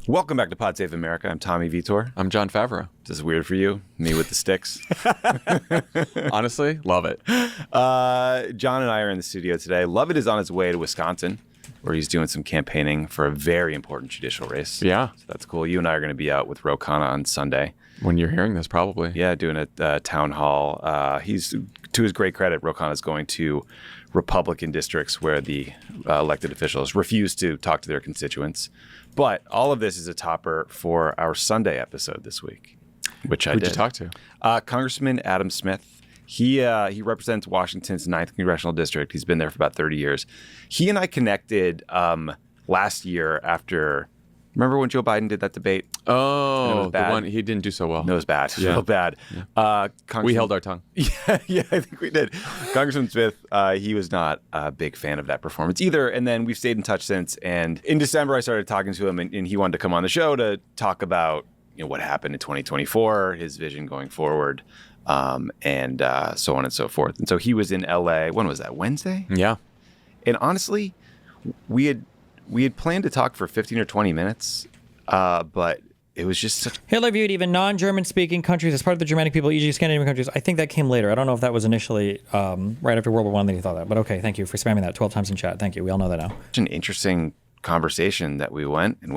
Welcome back to Pod Save America. I'm Tommy Vitor. I'm John Favreau. Is this weird for you? Me with the sticks? Honestly, love it. John and I are in the studio today. Lovett is on his way to Wisconsin, where he's doing some campaigning for a very important judicial race. Yeah. So that's cool. You and I are going to be out with Ro Khanna on Sunday. When you're hearing this, probably. Yeah, doing a town hall. He's, to his great credit, Ro Khanna is going to Republican districts where the elected officials refuse to talk to their constituents. But all of this is a topper for our Sunday episode this week, which I did. Who'd you talk to? Congressman Adam Smith. He represents Washington's 9th Congressional District. He's been there for about 30 years. He and I connected last year after, remember when Joe Biden did that debate? Oh, the one, he didn't do so well. No, it was bad. It was real bad. Yeah. We held our tongue. Yeah, I think we did. Congressman Smith, he was not a big fan of that performance either. And then we've stayed in touch since. And in December, I started talking to him, and he wanted to come on the show to talk about what happened in 2024, his vision going forward, and so on and so forth. And so he was in LA. When was that? Wednesday? Yeah. And honestly, we had planned to talk for 15 or 20 minutes, but it was just such... Hitler viewed even non-German speaking countries as part of the Germanic people, e.g. Scandinavian countries. I think that came later. I don't know if that was initially right after World War I that he thought that. But okay, thank you for spamming that 12 times in chat. Thank you. We all know that now. Such an interesting conversation that we went, and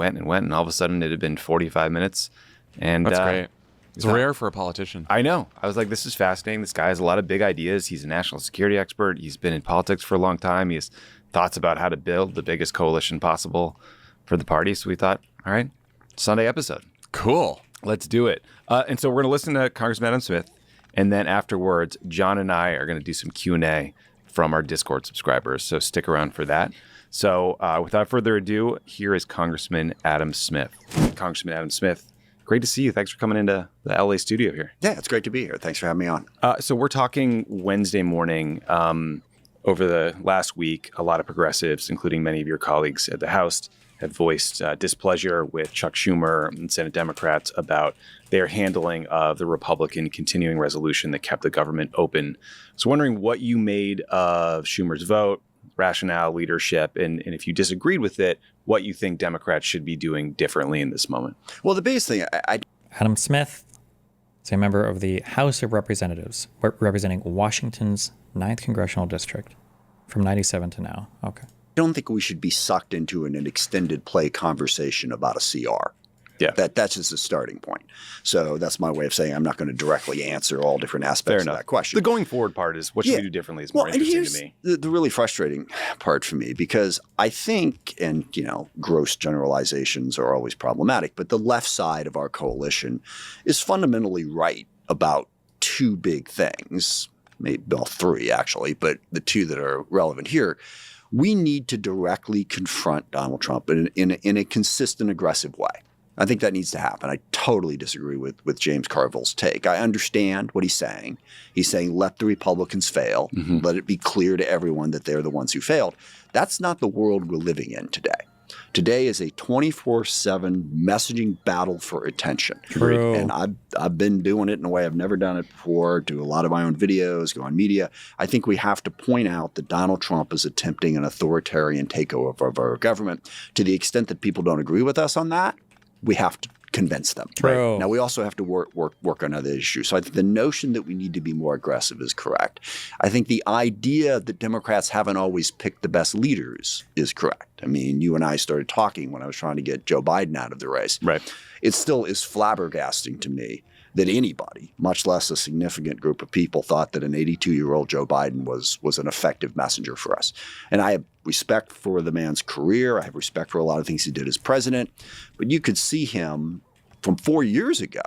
all of a sudden it had been 45 minutes. And that's great. It's rare for a politician. I know. I was like, this is fascinating. This guy has a lot of big ideas. He's a national security expert. He's been in politics for a long time. He has thoughts about how to build the biggest coalition possible for the party. So we thought, all right, Sunday episode. Cool. Let's do it. And so we're going to listen to Congressman Adam Smith. And then afterwards, John and I are going to do some Q&A from our Discord subscribers. So stick around for that. So without further ado, here is Congressman Adam Smith. Congressman Adam Smith, great to see you. Thanks for coming into the LA studio here. Yeah, it's great to be here. Thanks for having me on. So we're talking Wednesday morning. Over the last week, a lot of progressives, including many of your colleagues at the House, have voiced displeasure with Chuck Schumer and Senate Democrats about their handling of the Republican continuing resolution that kept the government open. So wondering what you made of Schumer's vote, rationale, leadership, and if you disagreed with it, what you think Democrats should be doing differently in this moment. Well, the biggest thing, Adam Smith is a member of the House of Representatives, representing Washington's 9th Congressional District from 97 to now. Okay. I don't think we should be sucked into an extended play conversation about a CR. Yeah. That's just a starting point. So that's my way of saying I'm not going to directly answer all different aspects of that question. The going forward part is what should we do differently is more interesting to me. The really frustrating part for me, because I think, and gross generalizations are always problematic, but the left side of our coalition is fundamentally right about two big things, maybe well, three actually, but the two that are relevant here. We need to directly confront Donald Trump in a consistent, aggressive way. I think that needs to happen. I totally disagree with James Carville's take. I understand what he's saying. He's saying let the Republicans fail. Mm-hmm. Let it be clear to everyone that they're the ones who failed. That's not the world we're living in today. Today is a 24/7 messaging battle for attention. True. And I've been doing it in a way I've never done it before, do a lot of my own videos, go on media. I think we have to point out that Donald Trump is attempting an authoritarian takeover of our government. To the extent that people don't agree with us on that, we have to convince them. True. Right? Now, we also have to work on other issues. So I think the notion that we need to be more aggressive is correct. I think the idea that Democrats haven't always picked the best leaders is correct. I mean, you and I started talking when I was trying to get Joe Biden out of the race. Right. It still is flabbergasting to me that anybody, much less a significant group of people, thought that an 82-year-old Joe Biden was an effective messenger for us. And I have respect for the man's career. I have respect for a lot of things he did as president. But you could see him from 4 years ago.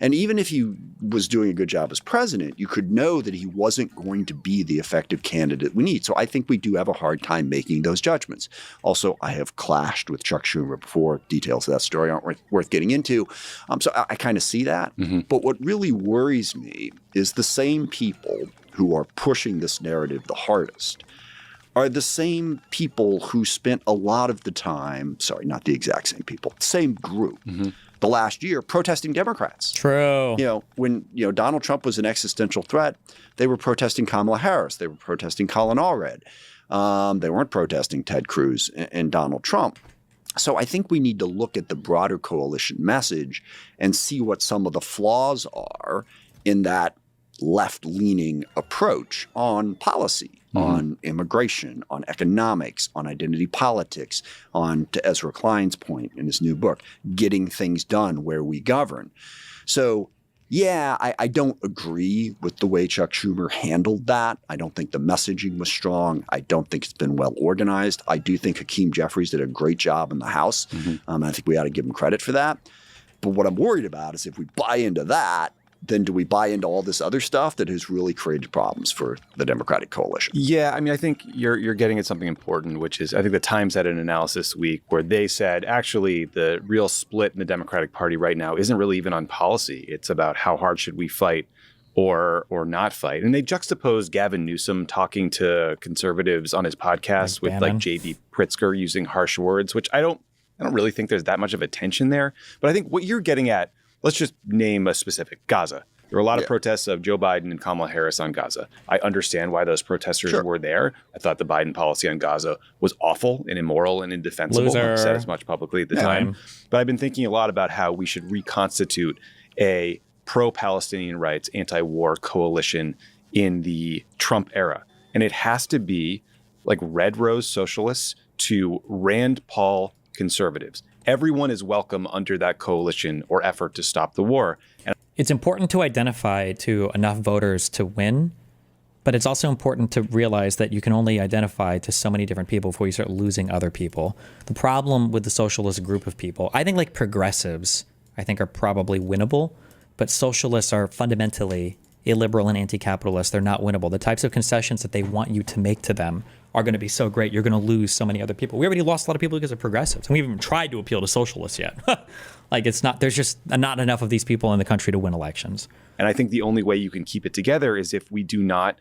And even if he was doing a good job as president, you could know that he wasn't going to be the effective candidate we need. So I think we do have a hard time making those judgments. Also, I have clashed with Chuck Schumer before. Details of that story aren't worth getting into. So I kind of see that. Mm-hmm. But what really worries me is the same people who are pushing this narrative the hardest are the same people who spent a lot of the time, sorry, not the exact same people, same group, the last year protesting Democrats. True. When Donald Trump was an existential threat, they were protesting Kamala Harris. They were protesting Colin Allred. They weren't protesting Ted Cruz and Donald Trump. So I think we need to look at the broader coalition message and see what some of the flaws are in that left-leaning approach on policy, on immigration, on economics, on identity politics, on, to Ezra Klein's point in his new book, getting things done where we govern. So yeah, I don't agree with the way Chuck Schumer handled that. I don't think the messaging was strong. I don't think it's been well organized. I do think Hakeem Jeffries did a great job in the House. I think we ought to give him credit for that. But what I'm worried about is if we buy into that, then do we buy into all this other stuff that has really created problems for the Democratic coalition? Yeah, I mean, I think you're getting at something important, which is I think the Times had an analysis week where they said actually the real split in the Democratic Party right now isn't really even on policy. It's about how hard should we fight or not fight. And they juxtaposed Gavin Newsom talking to conservatives on his podcast with like J.B. Pritzker using harsh words, which I don't really think there's that much of a tension there. But I think what you're getting at, let's just name a specific, Gaza. There were a lot of protests of Joe Biden and Kamala Harris on Gaza. I understand why those protesters were there. I thought the Biden policy on Gaza was awful and immoral and indefensible. I said as much publicly at the time. But I've been thinking a lot about how we should reconstitute a pro-Palestinian rights, anti-war coalition in the Trump era. And it has to be like Red Rose socialists to Rand Paul conservatives. Everyone is welcome under that coalition or effort to stop the war. And it's important to identify to enough voters to win, but it's also important to realize that you can only identify to so many different people before you start losing other people. The problem with the socialist group of people, I think like progressives, I think are probably winnable, but socialists are fundamentally illiberal and anti-capitalist. They're not winnable. The types of concessions that they want you to make to them are going to be so great, you're going to lose so many other people. We already lost a lot of people because of progressives, and we haven't even tried to appeal to socialists yet. Like it's not, there's just not enough of these people in the country to win elections. And I think the only way you can keep it together is if we do not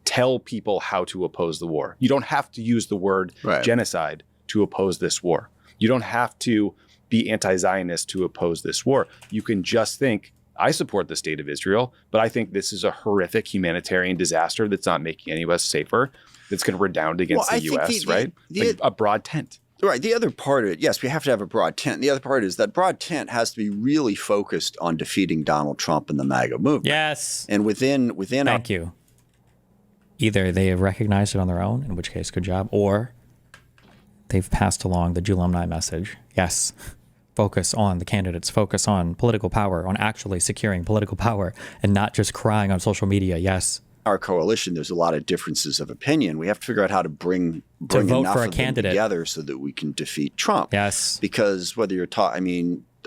tell people how to oppose the war. You don't have to use the word genocide to oppose this war. You don't have to be anti-Zionist to oppose this war. You can just think, I support the state of Israel, but I think this is a horrific humanitarian disaster that's not making any of us safer. That's going to redound against the U.S., right? Like a broad tent. Right. The other part of it, yes, we have to have a broad tent. The other part is that broad tent has to be really focused on defeating Donald Trump and the MAGA movement. Yes. And within Thank you. Either they have recognized it on their own, in which case, good job, or they've passed along the Julumni message. Yes. Focus on the candidates, focus on political power, on actually securing political power, and not just crying on social media. Yes. Our coalition, there's a lot of differences of opinion. We have to figure out how to bring enough of them together so that we can defeat Trump. Yes. Because whether you're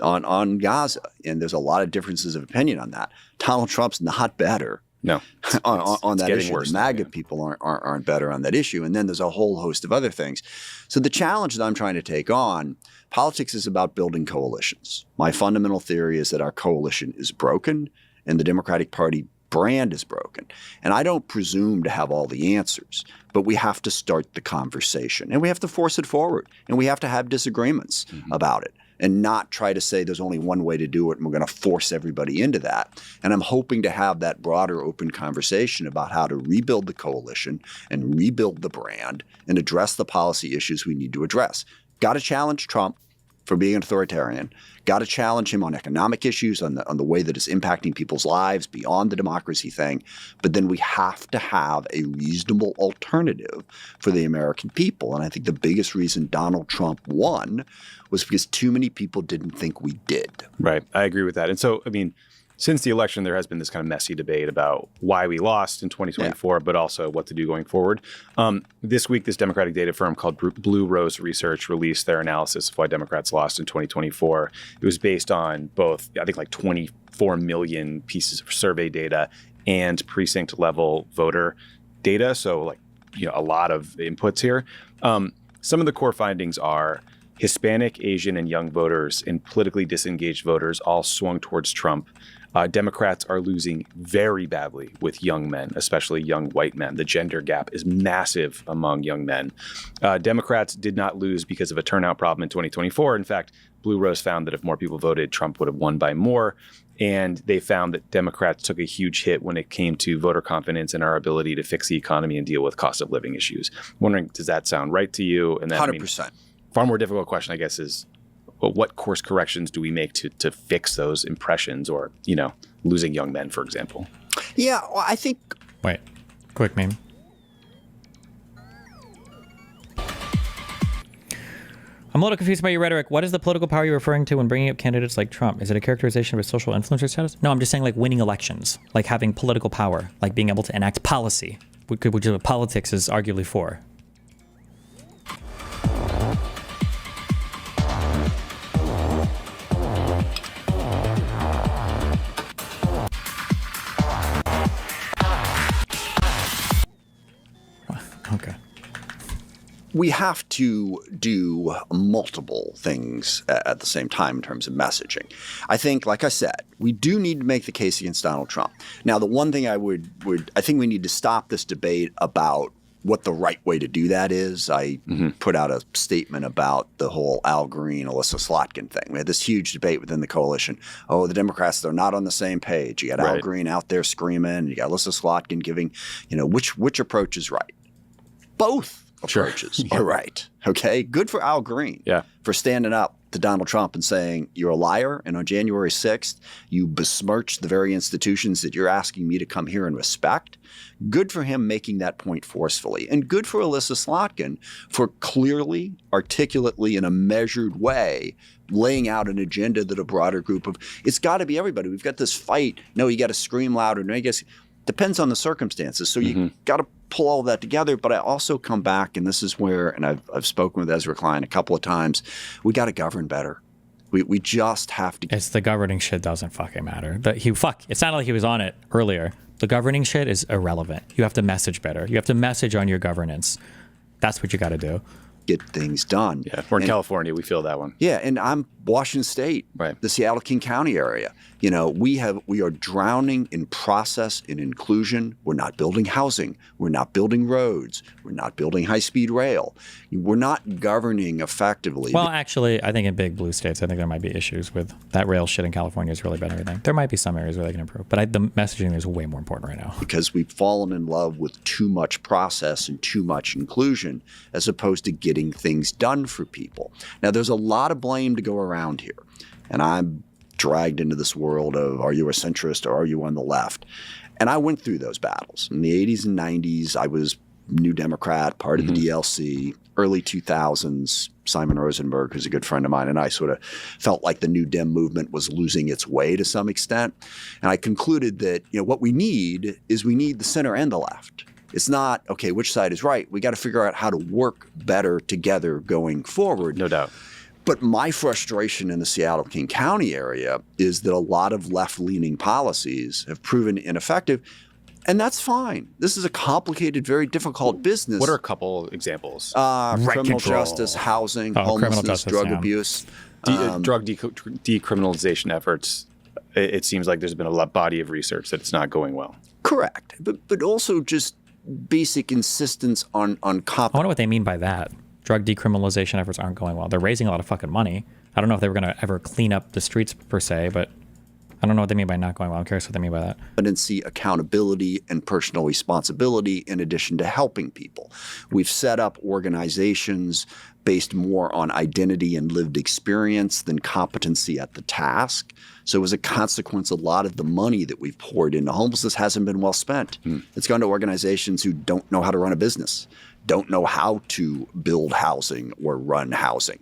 on Gaza, and there's a lot of differences of opinion on that. Donald Trump's not better. No, on that issue. The MAGA people aren't better on that issue. And then there's a whole host of other things. So the challenge that I'm trying to take on, politics is about building coalitions. My fundamental theory is that our coalition is broken and the Democratic Party brand is broken. And I don't presume to have all the answers, but we have to start the conversation and we have to force it forward and we have to have disagreements about it and not try to say there's only one way to do it and we're going to force everybody into that. And I'm hoping to have that broader open conversation about how to rebuild the coalition and rebuild the brand and address the policy issues we need to address. Got to challenge Trump for being an authoritarian. Got to challenge him on economic issues, on the way that it's impacting people's lives beyond the democracy thing. But then we have to have a reasonable alternative for the American people. And I think the biggest reason Donald Trump won was because too many people didn't think we did. Right. I agree with that. And so, I mean, since the election, there has been this kind of messy debate about why we lost in 2024, but also what to do going forward. This week, this Democratic data firm called Blue Rose Research released their analysis of why Democrats lost in 2024. It was based on both, I think, like 24 million pieces of survey data and precinct level voter data. So, like, a lot of inputs here. Some of the core findings are Hispanic, Asian, and young voters and politically disengaged voters all swung towards Trump. Democrats are losing very badly with young men, especially young white men. The gender gap is massive among young men. Democrats did not lose because of a turnout problem in 2024. In fact, Blue Rose found that if more people voted, Trump would have won by more. And they found that Democrats took a huge hit when it came to voter confidence and our ability to fix the economy and deal with cost of living issues. I'm wondering, does that sound right to you? And then, 100%. far more difficult question, I guess, is what course corrections do we make to fix those impressions, or losing young men, for example? Yeah, well, I think. Wait, quick meme. I'm a little confused by your rhetoric. What is the political power you're referring to when bringing up candidates like Trump? Is it a characterization of his social influencer status? No, I'm just saying like winning elections, like having political power, like being able to enact policy, which is what politics is arguably for. Okay. We have to do multiple things at the same time in terms of messaging. I think, like I said, we do need to make the case against Donald Trump. Now, the one thing I think we need to stop this debate about what the right way to do that is. I put out a statement about the whole Al Green, Alyssa Slotkin thing. We had this huge debate within the coalition. Oh, the Democrats, they're not on the same page. You got Al Green out there screaming. You got Alyssa Slotkin giving, which approach is right? Both approaches are right. Okay. Good for Al Green for standing up to Donald Trump and saying, you're a liar. And on January 6th, you besmirched the very institutions that you're asking me to come here and respect. Good for him making that point forcefully. And good for Alyssa Slotkin for clearly, articulately, in a measured way, laying out an agenda that a broader group of, it's got to be everybody. We've got this fight. No, you got to scream louder. No, you guess depends on the circumstances. So you got to pull all of that together. But I also come back, and this is where, and I've spoken with Ezra Klein a couple of times, we got to govern better. We just have to. It's the governing shit doesn't fucking matter. It sounded like he was on it earlier. The governing shit is irrelevant. You have to message better. You have to message on your governance. That's what you got to do. Get things done. Yeah, we're in California. We feel that one. Yeah, and I'm Washington State, the Seattle King County area. We are drowning in process and inclusion. We're not building housing. We're not building roads. We're not building high-speed rail. We're not governing effectively. Well, actually, I think in big blue states, I think there might be issues with that rail shit in California has really been everything. There might be some areas where they can improve, but the messaging is way more important right now. Because we've fallen in love with too much process and too much inclusion as opposed to getting things done for people. Now, there's a lot of blame to go around here, and I'm dragged into this world of, are you a centrist or are you on the left? And I went through those battles. In the 80s and 90s, I was New Democrat, part of the DLC. Early 2000s, Simon Rosenberg, who's a good friend of mine, and I sort of felt like the New Dem movement was losing its way to some extent. And I concluded that what we need the center and the left. It's not, okay, which side is right? We got to figure out how to work better together going forward. No doubt. But my frustration in the Seattle King County area is that a lot of left-leaning policies have proven ineffective, and that's fine. This is a complicated, very difficult business. What are a couple examples? Criminal justice, housing, homelessness, drug abuse. Drug decriminalization efforts. It seems like there's been a body of research that it's not going well. Correct. But also just basic insistence on I wonder what they mean by that. Drug decriminalization efforts aren't going well. They're raising a lot of fucking money. I don't know if they were going to ever clean up the streets per se, but I don't know what they mean by not going well. I'm curious what they mean by that. Competency, accountability, and personal responsibility in addition to helping people. We've set up organizations based more on identity and lived experience than competency at the task. So as a consequence, a lot of the money that we've poured into homelessness hasn't been well spent. It's gone to organizations who don't know how to run a business, don't know how to build housing or run housing.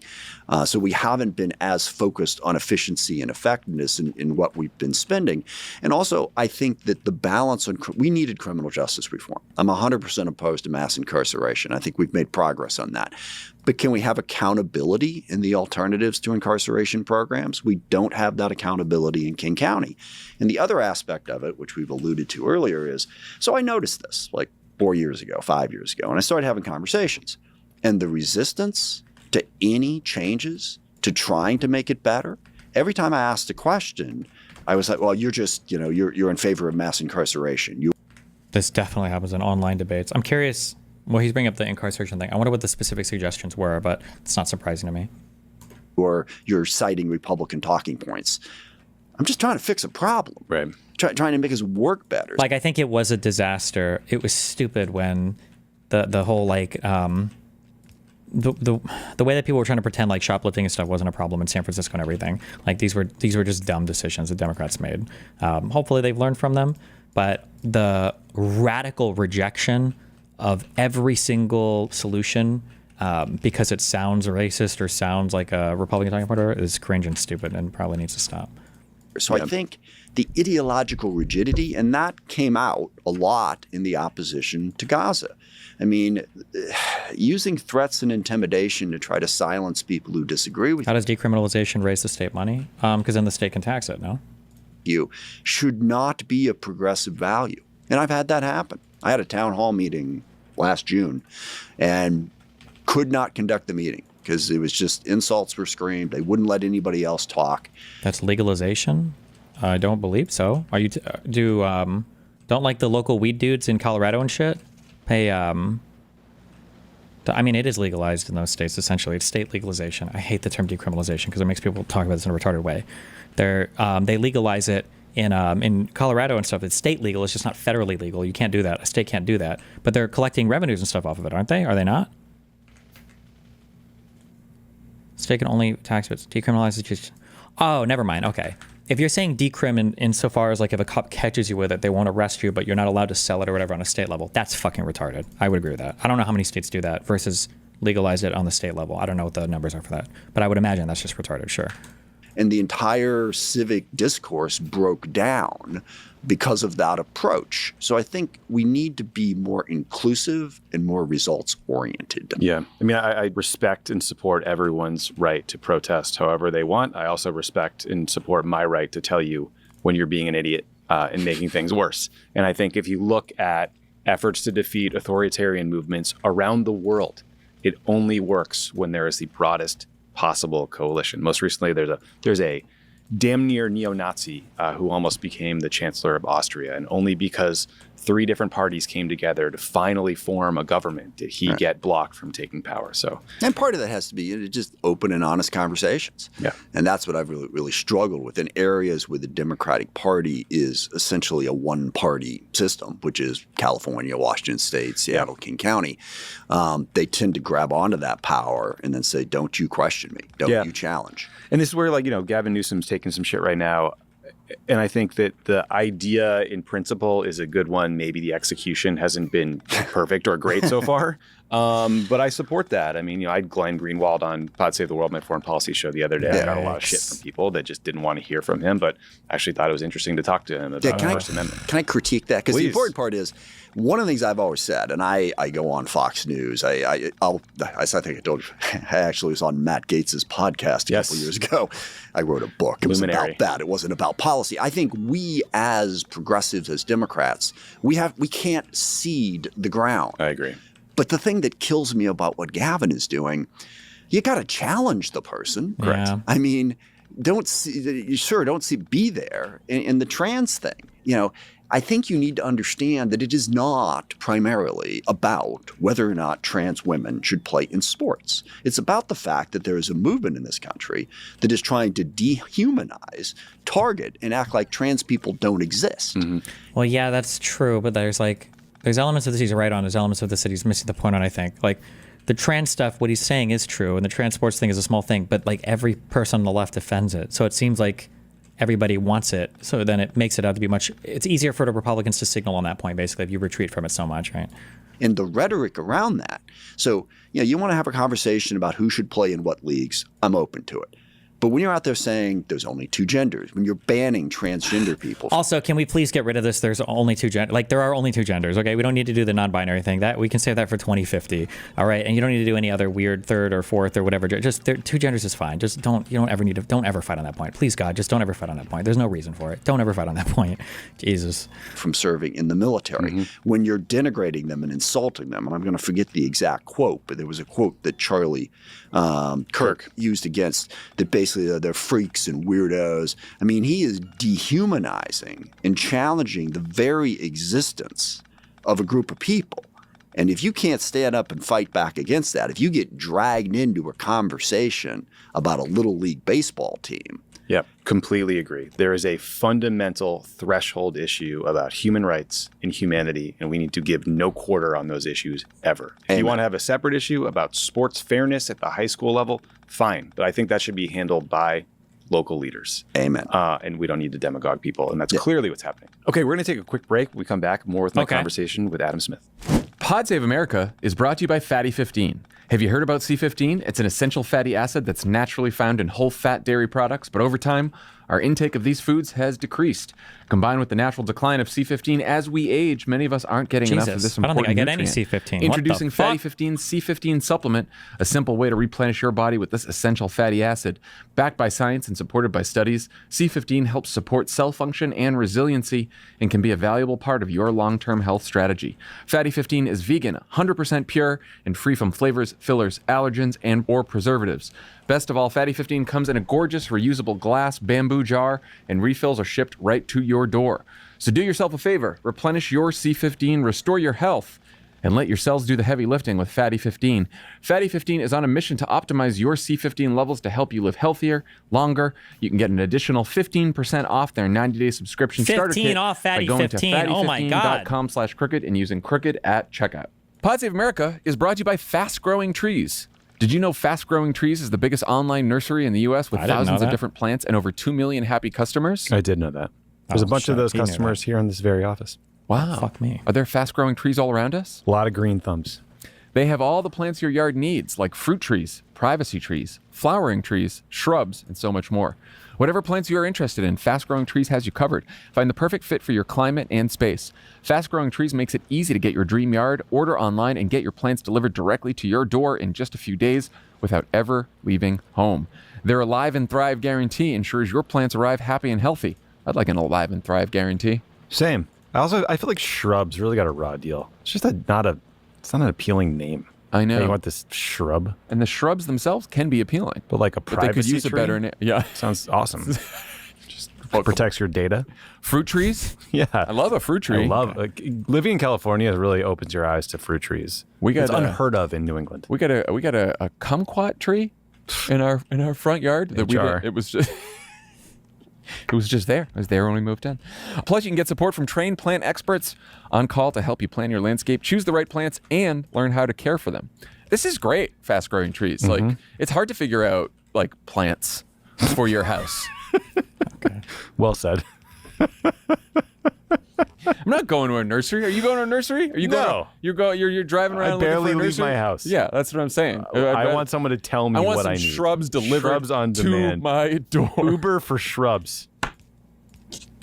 So we haven't been as focused on efficiency and effectiveness in what we've been spending. And also, I think that the balance on we needed criminal justice reform. I'm 100% opposed to mass incarceration. I think we've made progress on that. But can we have accountability in the alternatives to incarceration programs? We don't have that accountability in King County. And the other aspect of it, which we've alluded to earlier, is so I noticed this like 4 years ago, 5 years ago, and I started having conversations. And the resistance to any changes, to trying to make it better, every time I asked a question, I was like, well, you're just, you're in favor of mass incarceration. This definitely happens in online debates. I'm curious, well, he's bringing up the incarceration thing. I wonder what the specific suggestions were, but it's not surprising to me. Or you're citing Republican talking points. I'm just trying to fix a problem. Right. Trying to make us work better. Like, I think it was a disaster. It was stupid when the whole the way that people were trying to pretend like shoplifting and stuff wasn't a problem in San Francisco and everything. Like these were just dumb decisions that Democrats made. Hopefully they've learned from them, but the radical rejection of every single solution because it sounds racist or sounds like a Republican talking about it is cringe and stupid and probably needs to stop. So I think the ideological rigidity, and that came out a lot in the opposition to Gaza. I mean, using threats and intimidation to try to silence people who disagree with How does decriminalization raise the state money? Because then the state can tax it, no? you should not be a progressive value. And I've had that happen. I had a town hall meeting last June and could not conduct the meeting because it was just insults were screamed. They wouldn't let anybody else talk. That's legalization? I don't believe so. Are you don't like the local weed dudes in Colorado and shit pay? I mean, it is legalized in those states. Essentially, it's state legalization. I hate the term decriminalization because it makes people talk about this in a retarded way. They legalize it in Colorado and stuff. It's state legal. It's just not federally legal. You can't do that. A state can't do that. But they're collecting revenues and stuff off of it, aren't they? Are they not? State can only tax it. Decriminalize it. Oh, never mind. Okay. If you're saying decrim insofar as like if a cop catches you with it, they won't arrest you, but you're not allowed to sell it or whatever on a state level, that's fucking retarded. I would agree with that. I don't know how many states do that versus legalize it on the state level. I don't know what the numbers are for that, but I would imagine that's just retarded, sure. And the entire civic discourse broke down because of that approach. So I think we need to be more inclusive and more results oriented. Yeah. I mean, I respect and support everyone's right to protest however they want. I also respect and support my right to tell you when you're being an idiot and making things worse. And I think if you look at efforts to defeat authoritarian movements around the world, it only works when there is the broadest possible coalition. Most recently, there's a damn near neo-Nazi who almost became the Chancellor of Austria. And only because 3 different parties came together to finally form a government did he get blocked from taking power. So, and part of that has to be just open and honest conversations. Yeah. And that's what I've really struggled with in areas where the Democratic Party is essentially a one-party system, which is California, Washington State, Seattle, King County. They tend to grab onto that power and then say, don't you question me. Don't you challenge. And this is where, Gavin Newsom's taking some shit right now. And I think that the idea in principle is a good one. Maybe the execution hasn't been perfect or great so far. But I support that. I mean, I had Glenn Greenwald on Pod Save the World, my foreign policy show the other day. I got a lot of shit from people that just didn't want to hear from him, but actually thought it was interesing to talk to him about the First Amendment. Can I critique that? Because the important part is, one of the things I've always said, and I go on Fox News. I think I told you, I actually was on Matt Gaetz's podcast a couple years ago. I wrote a book. It was about that. It wasn't about policy. I think we as progressives, as Democrats, we can't cede the ground. I agree. But the thing that kills me about what Gavin is doing, you got to challenge the person. Correct. Yeah. I mean, be there. In the trans thing, I think you need to understand that it is not primarily about whether or not trans women should play in sports. It's about the fact that there is a movement in this country that is trying to dehumanize, target, and act like trans people don't exist. Mm-hmm. Well, yeah, that's true, but there's elements of this he's right on, there's elements of this that he's missing the point on, I think. Like, the trans stuff, what he's saying is true, and the trans sports thing is a small thing, but every person on the left defends it. So it seems like everybody wants it, so then it makes it out to be it's easier for the Republicans to signal on that point, basically, if you retreat from it so much, right? And the rhetoric around that. So, you want to have a conversation about who should play in what leagues, I'm open to it. But when you're out there saying there's only 2 genders, when you're banning transgender people. Also, can we please get rid of this? There's only 2 genders. There are only 2 genders, okay? We don't need to do the non-binary thing. That we can save that for 2050, all right? And you don't need to do any other weird 3rd or 4th or whatever. Just 2 genders is fine. Just don't ever fight on that point. Please, God, just don't ever fight on that point. There's no reason for it. Don't ever fight on that point. Jesus. From serving in the military. When you're denigrating them and insulting them, and I'm going to forget the exact quote, but there was a quote that Charlie Kirk used against that basically they're freaks and weirdos. I mean, he is dehumanizing and challenging the very existence of a group of people. And if you can't stand up and fight back against that, if you get dragged into a conversation about a little league baseball team, Yep, completely agree. There is a fundamental threshold issue about human rights and humanity, and we need to give no quarter on those issues ever. If you want to have a separate issue about sports fairness at the high school level, fine. But I think that should be handled by local leaders. Amen. And we don't need to demagogue people, and that's clearly what's happening. Okay, we're going to take a quick break. When we come back, more with my conversation with Adam Smith. Pod Save America is brought to you by Fatty 15. Have you heard about C15? It's an essential fatty acid that's naturally found in whole fat dairy products, but over time, our intake of these foods has decreased. Combined with the natural decline of C15 as we age, many of us aren't getting enough of this important nutrient. I don't think I get nutrient. any C15. Introducing Fatty 15 C15 supplement, a simple way to replenish your body with this essential fatty acid. Backed by science and supported by studies, C15 helps support cell function and resiliency and can be a valuable part of your long-term health strategy. Fatty 15 is vegan, 100% pure, and free from flavors, fillers, allergens, and/or preservatives. Best of all, Fatty 15 comes in a gorgeous reusable glass bamboo jar, and refills are shipped right to your door. So do yourself a favor, replenish your C15, restore your health, and let your cells do the heavy lifting with Fatty 15. Fatty 15 is on a mission to optimize your C15 levels to help you live healthier, longer. You can get an additional 15% off their 90-day subscription starter kit 15 off Fatty by going 15. to Oh my God. fatty15.com/crooked and using crooked at checkout. Pod Save America is brought to you by Fast Growing Trees. Did you know Fast Growing Trees is the biggest online nursery in the U.S. with thousands of different plants and over 2 million happy customers? I did know that. There's a bunch of those customers here in this very office. Wow. Fuck me. Are there fast growing trees all around us? A lot of green thumbs. They have all the plants your yard needs, like fruit trees, privacy trees, flowering trees, shrubs, and so much more. Whatever plants you are interested in, Fast Growing Trees has you covered. Find the perfect fit for your climate and space. Fast Growing Trees makes it easy to get your dream yard, order online, and get your plants delivered directly to your door in just a few days without ever leaving home. Their Alive and Thrive guarantee ensures your plants arrive happy and healthy. I'd like an Alive and Thrive guarantee. Same. I feel like shrubs really got a raw deal. It's just not an appealing name. I know. Hey, you want this shrub? And the shrubs themselves can be appealing. But like a privacy But they could use tree? a better name. Yeah. Sounds awesome. Just protects your data. Fruit trees? Yeah. I love a fruit tree. Living in California really opens your eyes to fruit trees. It's unheard of in New England. We got a kumquat tree in our front yard that it was just it was just there. It was there when we moved in. Plus, you can get support from trained plant experts on call to help you plan your landscape, choose the right plants, and learn how to care for them. This is great, fast growing trees. Mm-hmm. Like, it's hard to figure out like plants for your house. Okay. Well said. I'm not going to a nursery. Are you going to a nursery? Are you No. going? You're driving around. I barely looking for a leave nursery? my house. Yeah, that's what I'm saying. I want someone to tell me what I need. Shrubs delivered Shrubs on to demand. my door. Uber for shrubs.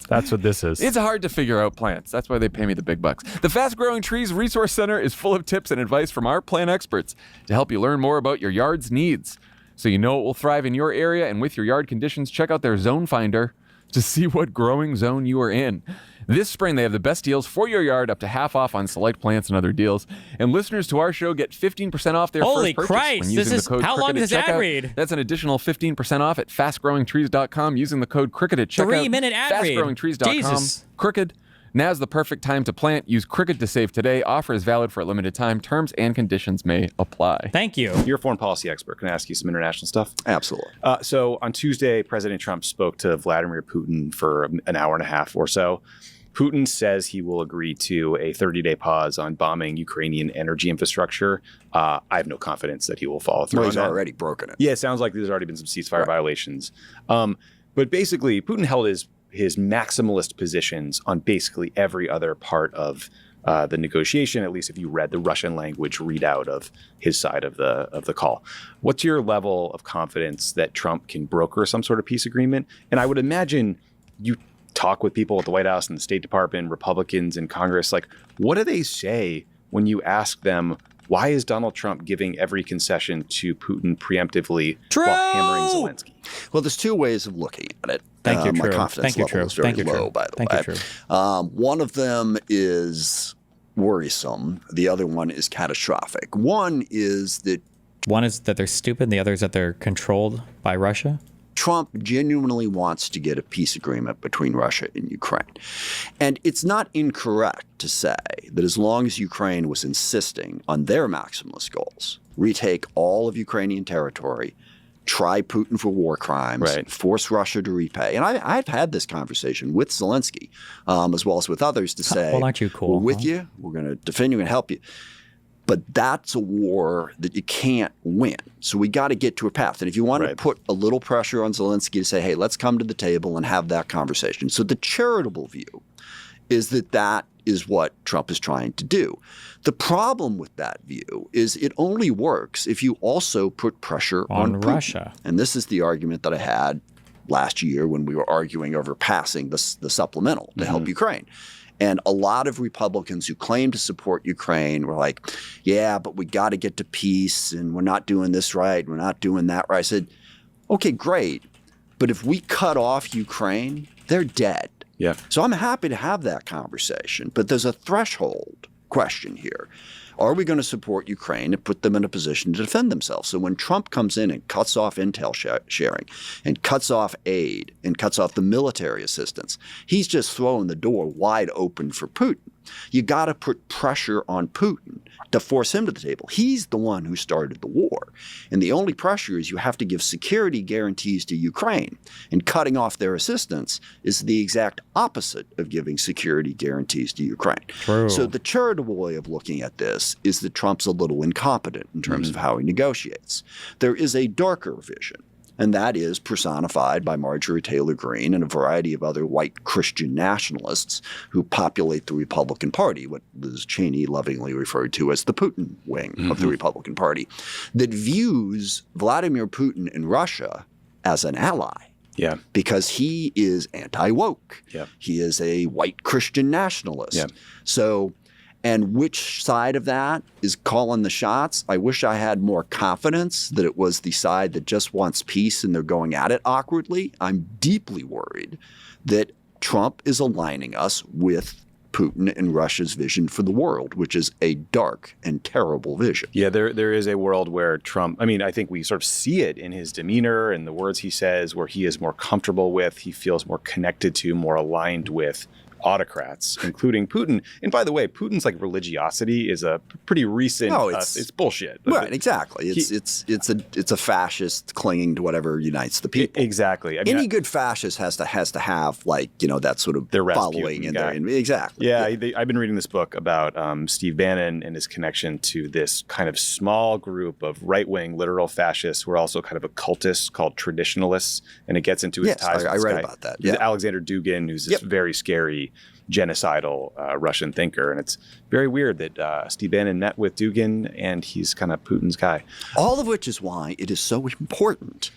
That's what this is. It's hard to figure out plants. That's why they pay me the big bucks. The Fast Growing Trees Resource Center is full of tips and advice from our plant experts to help you learn more about your yard's needs. So you know it will thrive in your area and with your yard conditions, check out their Zone Finder to see what growing zone you are in. This spring, they have the best deals for your yard, up to half off on select plants and other deals. And listeners to our show get 15% off their Holy first purchase Christ, when using the code how long Cricket does at this ad checkout. read? That's an additional 15% off at fastgrowingtrees.com using the code Cricket at checkout. 3-minute ad read. Fastgrowingtrees.com. Jesus. Crooked. Now's the perfect time to plant. Use Cricket to save today. Offer is valid for a limited time. Terms and conditions may apply. Thank you. You're a foreign policy expert. Can I ask you some international stuff? Absolutely. So on Tuesday, President Trump spoke to Vladimir Putin for an hour and a half or so. Putin says he will agree to a 30-day pause on bombing Ukrainian energy infrastructure. I have no confidence that he will follow through Well, on he's that. already broken it. Yeah, it sounds like there's already been some ceasefire violations. But basically, Putin held his maximalist positions on basically every other part of the negotiation, at least if you read the Russian language readout of his side of the call. What's your level of confidence that Trump can broker some sort of peace agreement? And I would imagine you talk with people at the White House and the State Department, Republicans in Congress. Like, what do they say when you ask them, why is Donald Trump giving every concession to Putin preemptively while hammering Zelensky? Well, there's two ways of looking at it. Thank you, My True. confidence Thank you, level True. is very Thank you, low, True. by the Thank way. you, True. One of them is worrisome. The other one is catastrophic. One is that One is that they're stupid, and the other is that they're controlled by Russia. Trump genuinely wants to get a peace agreement between Russia and Ukraine. And it's not incorrect to say that as long as Ukraine was insisting on their maximalist goals, retake all of Ukrainian territory, try Putin for war crimes, Right. force Russia to repay. And I've had this conversation with Zelensky, as well as with others, to say, well, aren't you cool, we're with huh? you, we're going to defend you and help you. But that's a war that you can't win. So we got to get to a path. And if you want to Right. put a little pressure on Zelensky to say, hey, let's come to the table and have that conversation. So the charitable view is that is what Trump is trying to do. The problem with that view is it only works if you also put pressure on Putin. Russia. And this is the argument that I had last year when we were arguing over passing the supplemental to help Ukraine. And a lot of Republicans who claim to support Ukraine were like, yeah, but we got to get to peace and we're not doing this right. We're not doing that right. I said, okay, great. But if we cut off Ukraine, they're dead. Yeah. So I'm happy to have that conversation. But there's a threshold question here. Are we going to support Ukraine and put them in a position to defend themselves? So when Trump comes in and cuts off intel sharing and cuts off aid and cuts off the military assistance, he's just throwing the door wide open for Putin. You got to put pressure on Putin to force him to the table. He's the one who started the war. And the only pressure is you have to give security guarantees to Ukraine. And cutting off their assistance is the exact opposite of giving security guarantees to Ukraine. True. So the charitable way of looking at this is that Trump's a little incompetent in terms of how he negotiates. There is a darker vision. And that is personified by Marjorie Taylor Greene and a variety of other white Christian nationalists who populate the Republican Party, what Liz Cheney lovingly referred to as the Putin wing of the Republican Party, that views Vladimir Putin in Russia as an ally. Yeah. Because he is anti-woke. Yeah. He is a white Christian nationalist. Yeah. So, and which side of that is calling the shots? I wish I had more confidence that it was the side that just wants peace and they're going at it awkwardly. I'm deeply worried that Trump is aligning us with Putin and Russia's vision for the world, which is a dark and terrible vision. Yeah, there is a world where Trump, I mean, I think we sort of see it in his demeanor and the words he says, where he is more comfortable with, he feels more connected to, more aligned with autocrats, including Putin. And by the way, Putin's like religiosity is a pretty recent. No, it's bullshit. Right, exactly. It's a fascist clinging to whatever unites the people. Exactly. I mean, Any good fascist has to have that sort of their following in Rasputin there. Exactly. Yeah, I've been reading this book about Steve Bannon and his connection to this kind of small group of right-wing literal fascists who are also kind of occultists called traditionalists, and it gets into his Yes, ties. I with this read guy, about that. Yeah. Alexander Dugin, who's this very scary genocidal Russian thinker. And it's very weird that Steve Bannon met with Dugin and he's kind of Putin's guy. All of which is why it is so important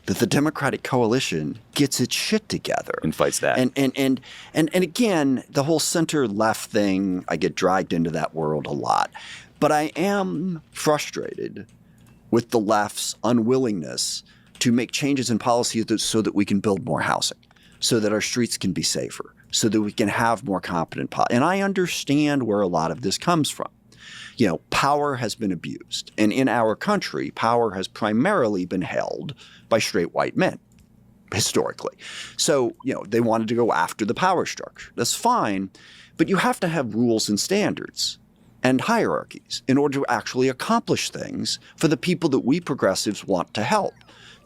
that the Democratic coalition gets its shit together And fights that. And again, the whole center left thing, I get dragged into that world a lot. But I am frustrated with the left's unwillingness to make changes in policy so that we can build more housing, so that our streets can be safer, so that we can have more competent policy. And I understand where a lot of this comes from. You know, power has been abused. And in our country, power has primarily been held by straight white men, historically. So, you know, they wanted to go after the power structure. That's fine. But you have to have rules and standards and hierarchies in order to actually accomplish things for the people that we progressives want to help.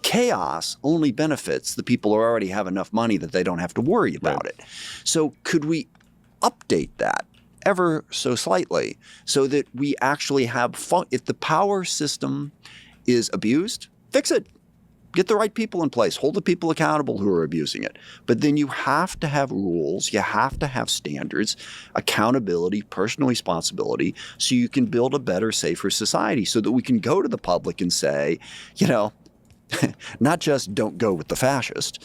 Chaos only benefits the people who already have enough money that they don't have to worry about it. So could we update that ever so slightly so that we actually have fun? If the power system is abused, fix it. Get the right people in place. Hold the people accountable who are abusing it. But then you have to have rules. You have to have standards, accountability, personal responsibility, so you can build a better, safer society so that we can go to the public and say, you know, not just don't go with the fascist,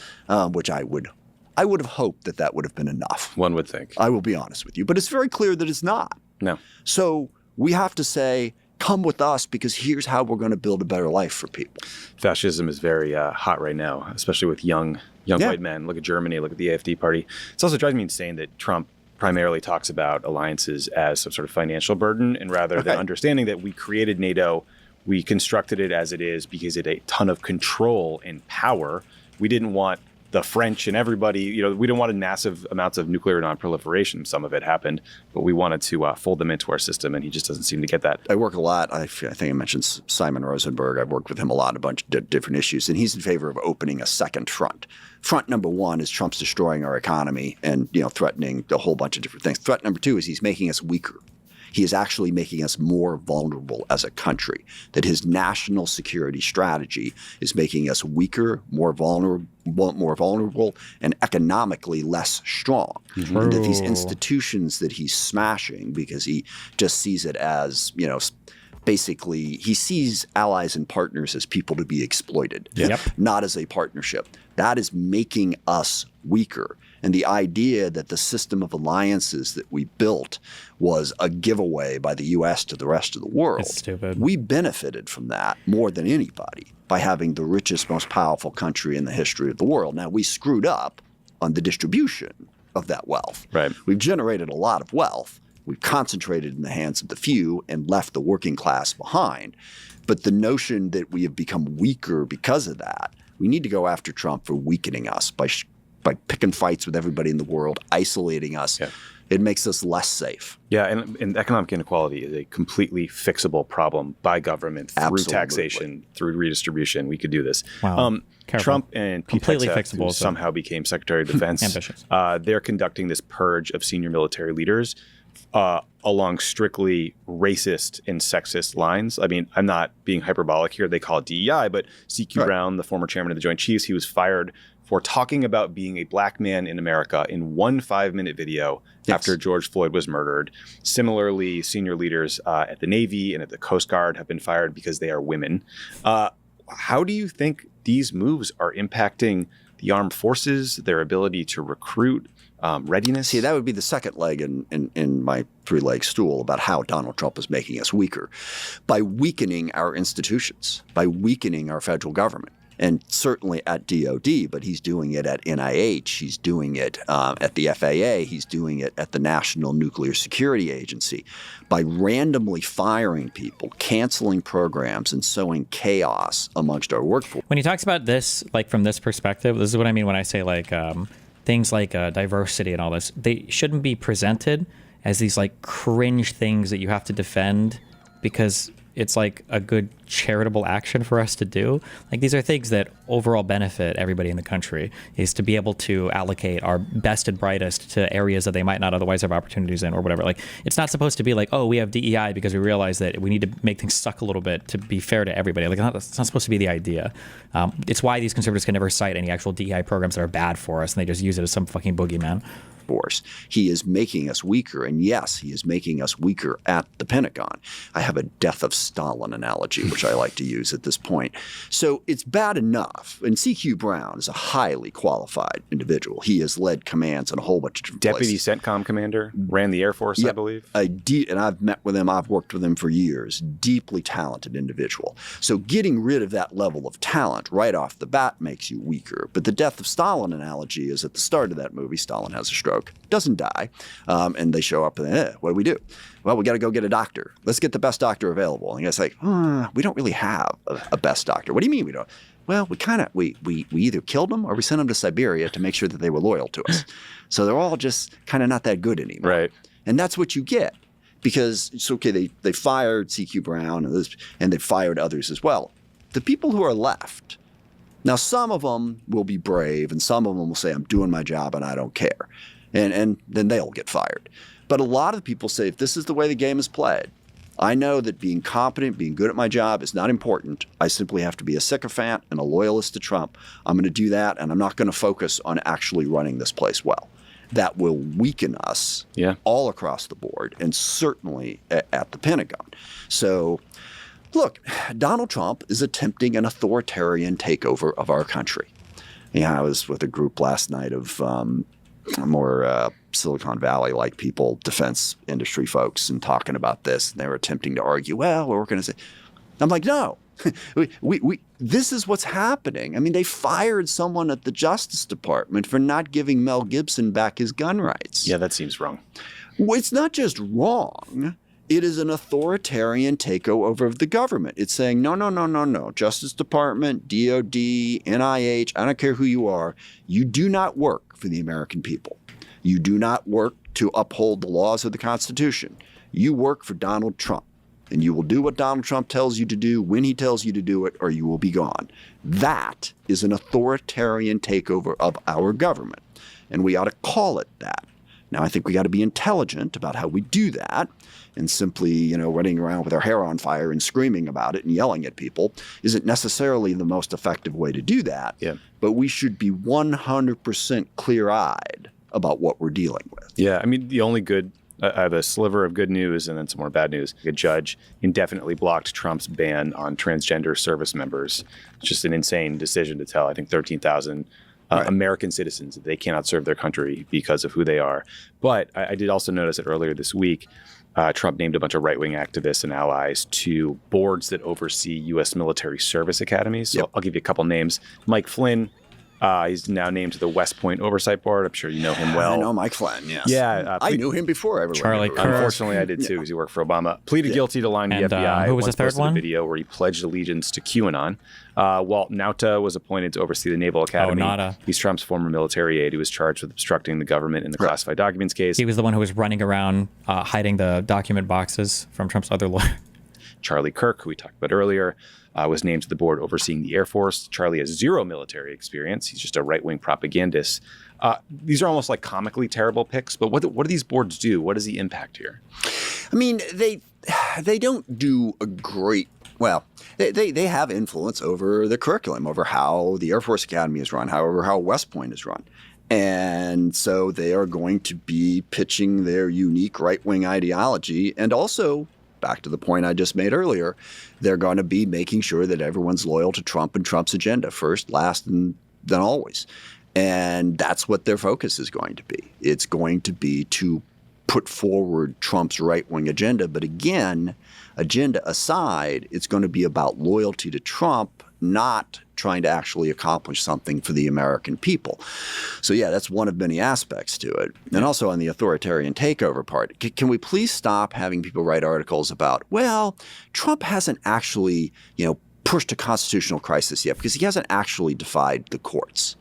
which I would have hoped that would have been enough. One would think. I will be honest with you. But it's very clear that it's not. No. So we have to say, come with us because here's how we're going to build a better life for people. Fascism is very hot right now, especially with young white men. Look at Germany, look at the AfD party. It also drives me insane that Trump primarily talks about alliances as some sort of financial burden, and rather than understanding that we created NATO, we constructed it as it is because it had a ton of control and power. We didn't want the French and everybody, we don't want massive amounts of nuclear nonproliferation. Some of it happened, but we wanted to fold them into our system, and he just doesn't seem to get that. I work a lot. I think I mentioned Simon Rosenberg. I've worked with him a lot, a bunch of different issues, and he's in favor of opening a second front. Front number one is Trump's destroying our economy and threatening a whole bunch of different things. Threat number two is he's making us weaker. He is actually making us more vulnerable as a country, that his national security strategy is making us weaker, more vulnerable, and economically less strong. And that these institutions that he's smashing, because he just sees it as, basically he sees allies and partners as people to be exploited, not as a partnership. That is making us weaker. And the idea that the system of alliances that we built was a giveaway by the U.S. to the rest of the world. It's stupid. We benefited from that more than anybody by having the richest, most powerful country in the history of the world. Now, we screwed up on the distribution of that wealth. Right. We've generated a lot of wealth. We've concentrated in the hands of the few and left the working class behind. But the notion that we have become weaker because of that, we need to go after Trump for weakening us by picking fights with everybody in the world, isolating us. Yeah. It makes us less safe. Yeah, and economic inequality is a completely fixable problem by government through Absolutely. Taxation, through redistribution. We could do this. Wow. Trump and Pete Completely Hegseth, fixable, who so. somehow became Secretary of Defense, Ambitious. They're conducting this purge of senior military leaders along strictly racist and sexist lines. I mean, I'm not being hyperbolic here. They call it DEI, but C.Q. Brown, the former chairman of the Joint Chiefs, he was fired for talking about being a black man in America in one 5-minute video after George Floyd was murdered. Similarly, senior leaders at the Navy and at the Coast Guard have been fired because they are women. How do you think these moves are impacting the armed forces, their ability to recruit, readiness? See, that would be the second leg in my three-leg stool about how Donald Trump is making us weaker. By weakening our institutions, by weakening our federal government. And certainly at DOD, but he's doing it at NIH, he's doing it at the FAA, he's doing it at the National Nuclear Security Agency. By randomly firing people, canceling programs, and sowing chaos amongst our workforce. When he talks about this, like from this perspective, this is what I mean when I say like things like diversity and all this. They shouldn't be presented as these like cringe things that you have to defend because it's like a good charitable action for us to do. Like these are things that overall benefit everybody in the country, is to be able to allocate our best and brightest to areas that they might not otherwise have opportunities in or whatever. Like it's not supposed to be like, oh, we have DEI because we realize that we need to make things suck a little bit to be fair to everybody. Like that's not supposed to be the idea. It's why these conservatives can never cite any actual DEI programs that are bad for us and they just use it as some fucking boogeyman. Force. He is making us weaker, and yes, he is making us weaker at the Pentagon. I have a death of Stalin analogy, which I like to use at this point. So it's bad enough, and C.Q. Brown is a highly qualified individual. He has led commands in a whole bunch of different Deputy places. CENTCOM commander, ran the Air Force, I believe. And I've met with him, I've worked with him for years. Deeply talented individual. So getting rid of that level of talent right off the bat makes you weaker. But the death of Stalin analogy is at the start of that movie, Stalin has a stroke. Doesn't die, and they show up and what do? Well, we got to go get a doctor. Let's get the best doctor available. And the guy's like, we don't really have a best doctor. What do you mean we don't? Well, we either killed them or we sent them to Siberia to make sure that they were loyal to us. So they're all just kind of not that good anymore. Right. And that's what you get, because it's okay. They fired C.Q. Brown and they fired others as well. The people who are left. Now, some of them will be brave, and some of them will say, I'm doing my job and I don't care. And then they'll get fired. But a lot of people say, if this is the way the game is played, I know that being competent, being good at my job is not important. I simply have to be a sycophant and a loyalist to Trump. I'm going to do that, and I'm not going to focus on actually running this place well. That will weaken us all across the board, and certainly at the Pentagon. So, look, Donald Trump is attempting an authoritarian takeover of our country. I was with a group last night of more Silicon Valley-like people, defense industry folks, and talking about this. And they were attempting to argue, well, we're going to say, I'm like, no, this is what's happening. I mean, they fired someone at the Justice Department for not giving Mel Gibson back his gun rights. Yeah, that seems wrong. Well, it's not just wrong. It is an authoritarian takeover of the government. It's saying, no, no, no, no, no. Justice Department, DOD, NIH, I don't care who you are. You do not work for the American people. You do not work to uphold the laws of the Constitution. You work for Donald Trump. And you will do what Donald Trump tells you to do when he tells you to do it, or you will be gone. That is an authoritarian takeover of our government. And we ought to call it that. Now, I think we got to be intelligent about how we do that. And simply, running around with our hair on fire and screaming about it and yelling at people isn't necessarily the most effective way to do that. Yeah. But we should be 100% clear-eyed about what we're dealing with. Yeah, I mean, the only good, I have a sliver of good news and then some more bad news. A judge indefinitely blocked Trump's ban on transgender service members. It's just an insane decision to tell, I think, 13,000 American citizens that they cannot serve their country because of who they are. But I did also notice that earlier this week, Trump named a bunch of right-wing activists and allies to boards that oversee U.S. military service academies. So I'll give you a couple names. Mike Flynn, he's now named to the West Point Oversight Board. I'm sure you know him well. I know Mike Flynn, yes. Yeah. I knew him before everyone. Charlie Kirk. Unfortunately, I did too, because he worked for Obama. Pleaded guilty to lying to the And, FBI. who was the Once third posted one? A video where he pledged allegiance to QAnon. Walt Nauta was appointed to oversee the Naval Academy. Nauta. He's Trump's former military aide who was charged with obstructing the government in the classified documents case. He was the one who was running around hiding the document boxes from Trump's other lawyer. Charlie Kirk, who we talked about earlier, was named to the board overseeing the Air Force. Charlie has zero military experience. He's just a right-wing propagandist. These are almost like comically terrible picks, but what do these boards do? What is the impact here? I mean, they don't do a great well. They have influence over the curriculum, over how the Air Force Academy is run, however, how West Point is run. And so they are going to be pitching their unique right-wing ideology. And also, back to the point I just made earlier, they're going to be making sure that everyone's loyal to Trump and Trump's agenda first, last, and then always. And that's what their focus is going to be. It's going to be to put forward Trump's right-wing agenda. But again, agenda aside, it's going to be about loyalty to Trump, not trying to actually accomplish something for the American people. So yeah, that's one of many aspects to it. And also on the authoritarian takeover part, can we please stop having people write articles about, well, Trump hasn't actually, pushed a constitutional crisis yet because he hasn't actually defied the courts.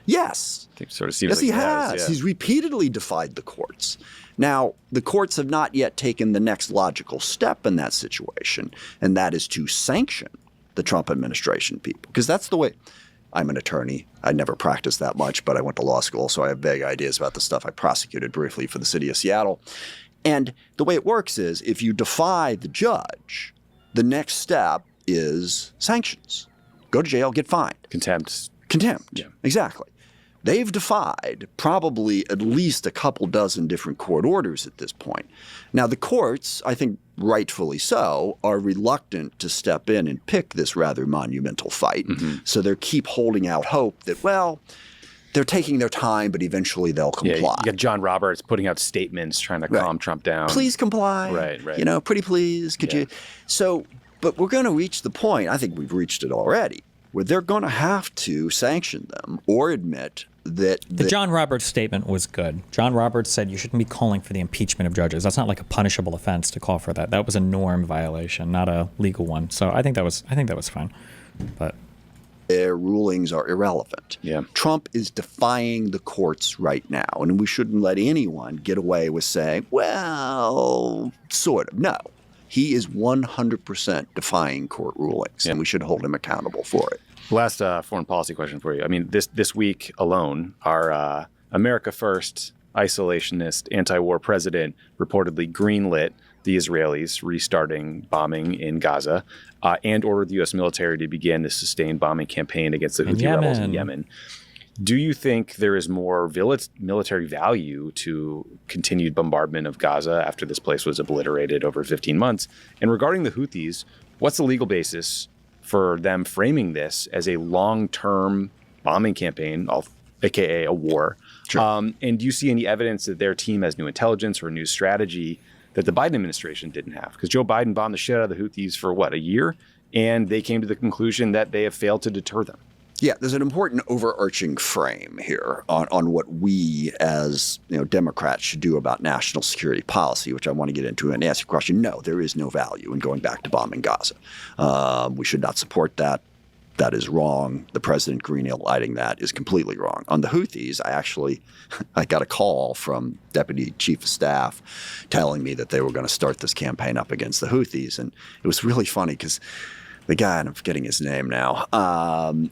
Yes. It sort of seems Yes, like he has. Yeah. He's repeatedly defied the courts. Now, the courts have not yet taken the next logical step in that situation, and that is to sanction the Trump administration people. Because that's the way – I'm an attorney. I never practiced that much, but I went to law school, so I have vague ideas about the stuff. I prosecuted briefly for the city of Seattle. And the way it works is if you defy the judge, the next step is sanctions. Go to jail, get fined. Contempt. Yeah, exactly. They've defied probably at least a couple dozen different court orders at this point. Now, the courts, I think rightfully so, are reluctant to step in and pick this rather monumental fight. Mm-hmm. So they keep holding out hope that, well, they're taking their time, but eventually they'll comply. Yeah, you got John Roberts putting out statements trying to calm Trump down. Please comply. Right. Pretty please, could you? So, but we're going to reach the point, I think we've reached it already, where they're going to have to sanction them or admit that the John Roberts statement was good. John Roberts said you shouldn't be calling for the impeachment of judges. That's not like a punishable offense to call for that. That was a norm violation, not a legal one. So I think that was fine. But their rulings are irrelevant. Yeah. Trump is defying the courts right now, and we shouldn't let anyone get away with saying, well, sort of. No. He is 100% defying court rulings, and we should hold him accountable for it. Last foreign policy question for you. I mean, this week alone, our America First isolationist anti-war president reportedly greenlit the Israelis restarting bombing in Gaza and ordered the U.S. military to begin the sustained bombing campaign against the Houthi rebels in Yemen. Do you think there is more military value to continued bombardment of Gaza after this place was obliterated over 15 months? And regarding the Houthis, what's the legal basis for them framing this as a long-term bombing campaign, aka a war? Sure. And do you see any evidence that their team has new intelligence or a new strategy that the Biden administration didn't have? Because Joe Biden bombed the shit out of the Houthis for, a year? And they came to the conclusion that they have failed to deter them. Yeah, there's an important overarching frame here on what we as Democrats should do about national security policy, which I want to get into and ask you a question. No, there is no value in going back to bombing Gaza. We should not support that. That is wrong. The president green-lighting that is completely wrong. On the Houthis, I got a call from Deputy Chief of Staff telling me that they were going to start this campaign up against the Houthis. And it was really funny because the guy, and I'm forgetting his name now,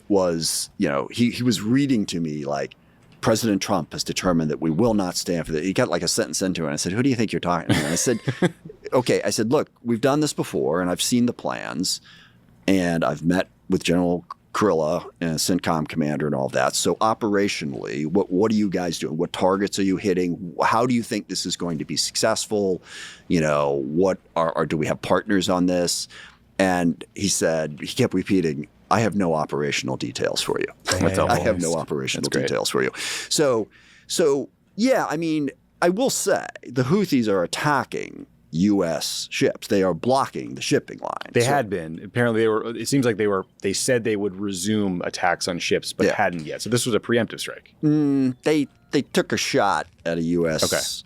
was, he was reading to me like, President Trump has determined that we will not stand for that. He got like a sentence into it. And I said, who do you think you're talking to? And I said, okay. I said, look, we've done this before and I've seen the plans and I've met with General Kurilla and CENTCOM commander and all that. So operationally, what are you guys doing? What targets are you hitting? How do you think this is going to be successful? Do we have partners on this? And he kept repeating, I have no operational details for you. I have no operational details for you. So yeah, I mean, I will say the Houthis are attacking U.S. ships. They are blocking the shipping line. They had been. Apparently, it seems like they said they would resume attacks on ships, but hadn't yet. So this was a preemptive strike. They took a shot at a U.S.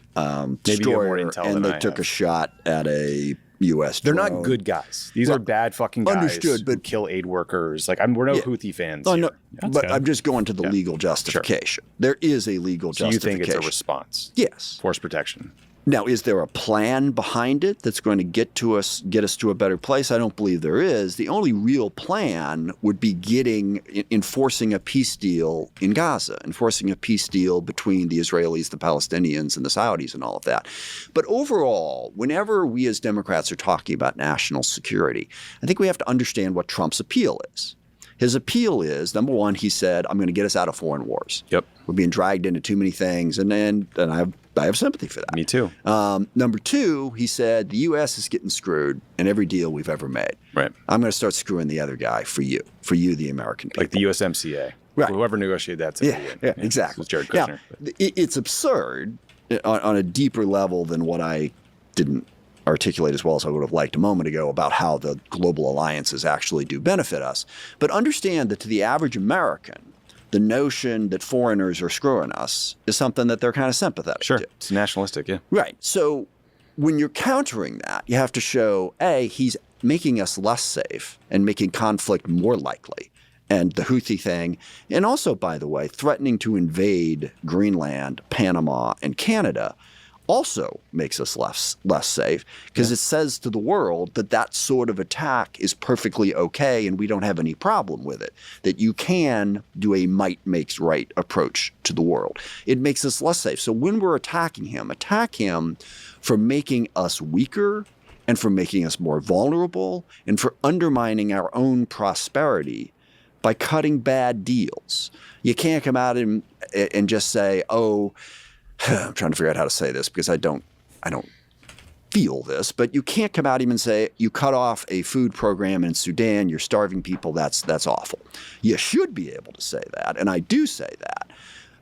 destroyer, and they took a shot at a U.S. They're drone. not good guys. These are bad fucking guys who kill aid workers. Like we're no Houthi fans. No, but I'm just going to the legal justification. Sure. There is a legal justification. You think it's a response? Yes. Force protection. Now, is there a plan behind it that's going to get us to a better place? I don't believe there is. The only real plan would be enforcing a peace deal in Gaza, enforcing a peace deal between the Israelis, the Palestinians, and the Saudis and all of that. But overall, whenever we as Democrats are talking about national security, I think we have to understand what Trump's appeal is. His appeal is, number one, he said, I'm going to get us out of foreign wars. Yep. We're being dragged into too many things, and I have sympathy for that. Me too. Number two, he said, the U.S. is getting screwed in every deal we've ever made. Right. I'm going to start screwing the other guy for you, the American people. Like the USMCA. Right. Whoever negotiated that. Yeah, exactly. Jared Kushner. Now, it's absurd on a deeper level than what I didn't articulate as well as I would have liked a moment ago about how the global alliances actually do benefit us. But understand that to the average American, the notion that foreigners are screwing us is something that they're kind of sympathetic to. It's nationalistic, yeah. Right. So when you're countering that, you have to show, A, he's making us less safe and making conflict more likely. And the Houthi thing, and also, by the way, threatening to invade Greenland, Panama, and Canada also makes us less safe because it says to the world that sort of attack is perfectly okay and we don't have any problem with it, that you can do a might makes right approach to the world. It makes us less safe. So when we're attacking him, attack him for making us weaker and for making us more vulnerable and for undermining our own prosperity by cutting bad deals. You can't come out and just say, I'm trying to figure out how to say this because I don't feel this, but you can't come out even say you cut off a food program in Sudan, you're starving people, that's awful. You should be able to say that, and I do say that,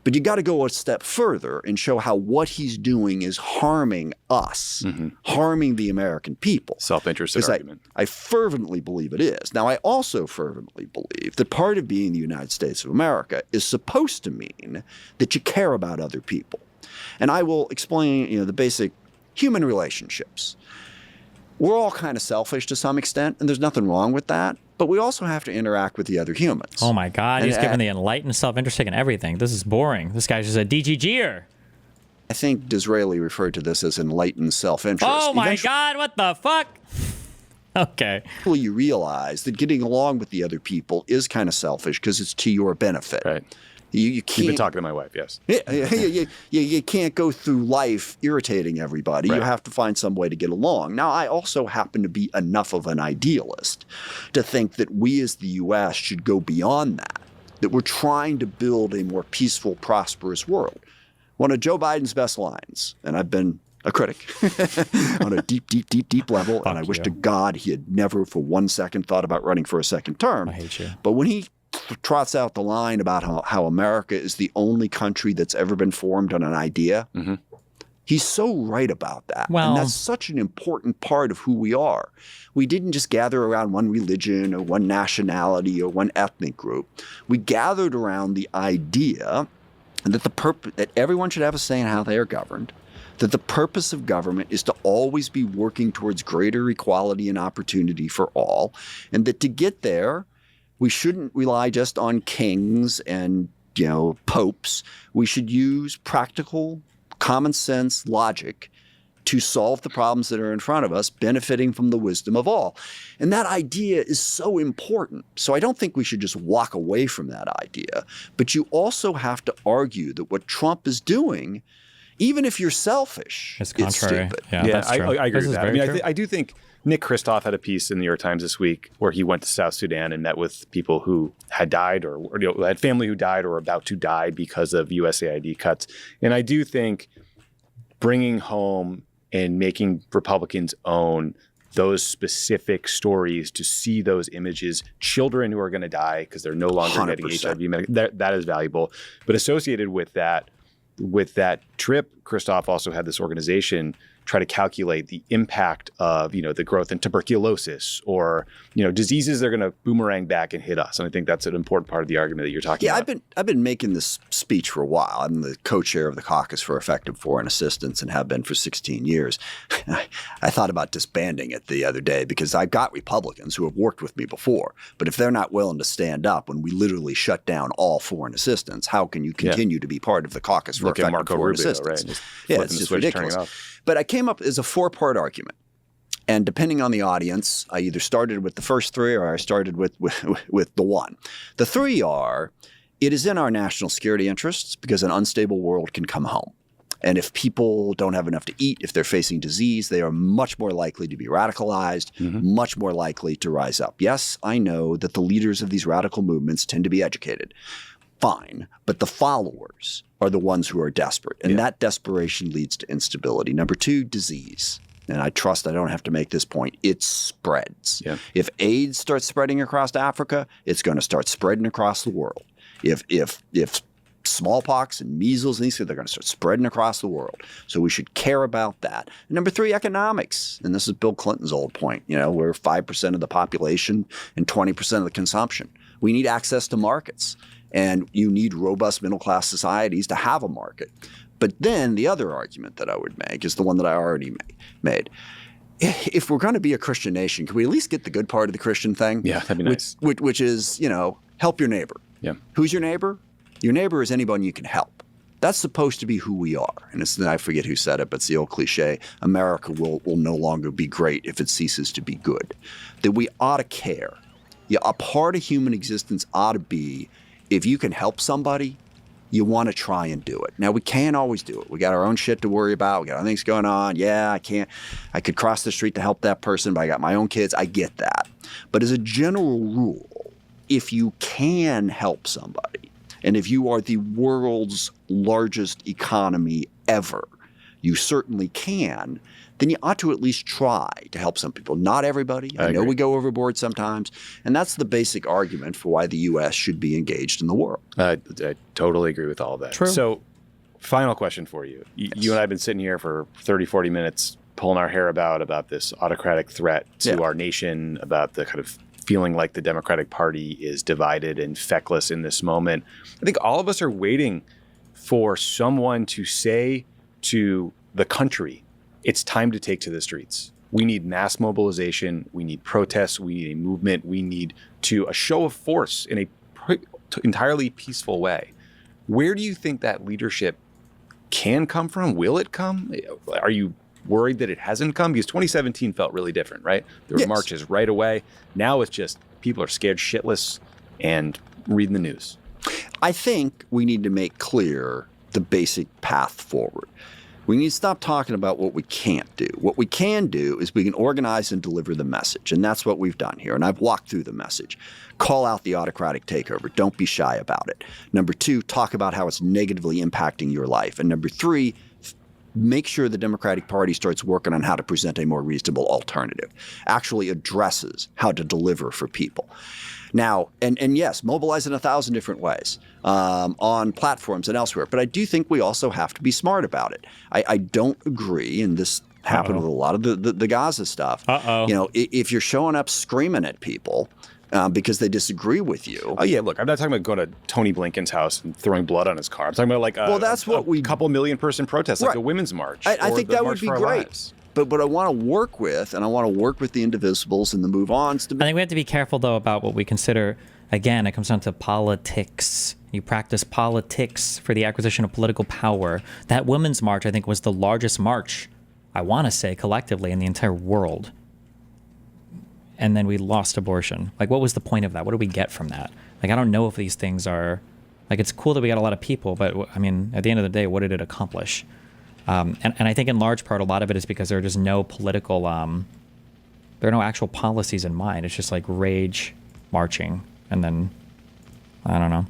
but you got to go a step further and show how what he's doing is harming us, harming the American people. Self-interested argument. I fervently believe it is. Now, I also fervently believe that part of being the United States of America is supposed to mean that you care about other people. And I will explain, the basic human relationships. We're all kind of selfish to some extent, and there's nothing wrong with that. But we also have to interact with the other humans. Oh my God, he's giving the enlightened self-interest in everything. This is boring. This guy's just a DGGer. I think Disraeli referred to this as enlightened self-interest. Oh my God, what the fuck? Okay. You realize that getting along with the other people is kind of selfish because it's to your benefit. Right. You can't. You've been talking to my wife, yes. You can't go through life irritating everybody. Right. You have to find some way to get along. Now, I also happen to be enough of an idealist to think that we as the U.S. should go beyond that we're trying to build a more peaceful, prosperous world. One of Joe Biden's best lines, and I've been a critic on a deep level, and I wish to God he had never for 1 second thought about running for a second term. I hate you. But when he trots out the line about how America is the only country that's ever been formed on an idea. He's so right about that. Well, and that's such an important part of who we are. We didn't just gather around one religion or one nationality or one ethnic group. We gathered around the idea that that everyone should have a say in how they are governed, that the purpose of government is to always be working towards greater equality and opportunity for all, and that to get there, we shouldn't rely just on kings and popes. We should use practical, common sense logic to solve the problems that are in front of us, benefiting from the wisdom of all. And that idea is so important. So I don't think we should just walk away from that idea. But you also have to argue that what Trump is doing, even if you're selfish, it's contrary. Stupid. Yeah, that's true. I agree This with is that. I very mean, true. I do think Nick Kristof had a piece in the New York Times this week where he went to South Sudan and met with people who had died or had family who died or were about to die because of USAID cuts. And I do think bringing home and making Republicans own those specific stories to see those images, children who are going to die because they're no longer 100%. getting HIV medication, that is valuable. But associated with that trip, Kristof also had this organization try to calculate the impact of, the growth in tuberculosis or, diseases that are going to boomerang back and hit us. And I think that's an important part of the argument that you're talking about. I've been making this speech for a while. I'm the co-chair of the Caucus for Effective Foreign Assistance and have been for 16 years. I thought about disbanding it the other day because I've got Republicans who have worked with me before. But if they're not willing to stand up when we literally shut down all foreign assistance, how can you continue to be part of the Caucus for Look at Effective Marco Foreign Rubio, Assistance? right? Just Yeah, flipping it's the just switch, turning ridiculous. it off. But I came up as a 4-part argument. And depending on the audience, I either started with the first 3 or I started with the 1. The 3 are, it is in our national security interests because an unstable world can come home. And if people don't have enough to eat, if they're facing disease, they are much more likely to be radicalized, much more likely to rise up. Yes, I know that the leaders of these radical movements tend to be educated. Fine. But the followers are the ones who are desperate. And that desperation leads to instability. Number 2, disease. And I trust I don't have to make this point. It spreads. Yeah. If AIDS starts spreading across Africa, it's going to start spreading across the world. If smallpox and measles and these things, they're going to start spreading across the world. So we should care about that. And number 3, economics. And this is Bill Clinton's old point. We're 5% of the population and 20% of the consumption. We need access to markets. And you need robust middle-class societies to have a market. But then the other argument that I would make is the one that I already made. If we're going to be a Christian nation, can we at least get the good part of the Christian thing? Yeah, that'd be nice. Which is, help your neighbor. Yeah. Who's your neighbor? Your neighbor is anyone you can help. That's supposed to be who we are. And I forget who said it, but it's the old cliche, America will no longer be great if it ceases to be good. That we ought to care. Yeah, a part of human existence ought to be, if you can help somebody, you want to try and do it. Now, we can't always do it. We got our own shit to worry about. We got other things going on. Yeah, I could cross the street to help that person, but I got my own kids. I get that. But as a general rule, if you can help somebody, and if you are the world's largest economy ever, you certainly can, then you ought to at least try to help some people. Not everybody. I know we go overboard sometimes. And that's the basic argument for why the U.S. should be engaged in the world. I totally agree with all of that. True. So final question for you. You and I have been sitting here for 30, 40 minutes pulling our hair about this autocratic threat to our nation, about the kind of feeling like the Democratic Party is divided and feckless in this moment. I think all of us are waiting for someone to say to the country, it's time to take to the streets. We need mass mobilization. We need protests. We need a movement. We need a show of force in a entirely peaceful way. Where do you think that leadership can come from? Will it come? Are you worried that it hasn't come? Because 2017 felt really different, right? There were marches right away. Now it's just people are scared shitless and reading the news. I think we need to make clear the basic path forward. We need to stop talking about what we can't do. What we can do is we can organize and deliver the message, and that's what we've done here. And I've walked through the message. Call out the autocratic takeover. Don't be shy about it. Number 2, talk about how it's negatively impacting your life. And number 3, make sure the Democratic Party starts working on how to present a more reasonable alternative, actually addresses how to deliver for people. Now, and yes, mobilize in 1,000 different ways on platforms and elsewhere. But I do think we also have to be smart about it. I don't agree, and this happened with a lot of the Gaza stuff. You know, if you're showing up screaming at people because they disagree with you. Oh yeah, look, I'm not talking about going to Tony Blinken's house and throwing blood on his car. I'm talking about like a couple million person protest, like a women's march. I think that would be great. But I want to work with, the indivisibles and the move-ons. I think we have to be careful, though, about what we consider. Again, it comes down to politics. You practice politics for the acquisition of political power. That women's march, I think, was the largest march, I want to say, collectively in the entire world. And then we lost abortion. Like, what was the point of that? What do we get from that? Like, I don't know if these things are... Like, it's cool that we got a lot of people, but, I mean, at the end of the day, what did it accomplish? And I think in large part, a lot of it is because there are just no political, there are no actual policies in mind. It's just like rage marching. And then, I don't know.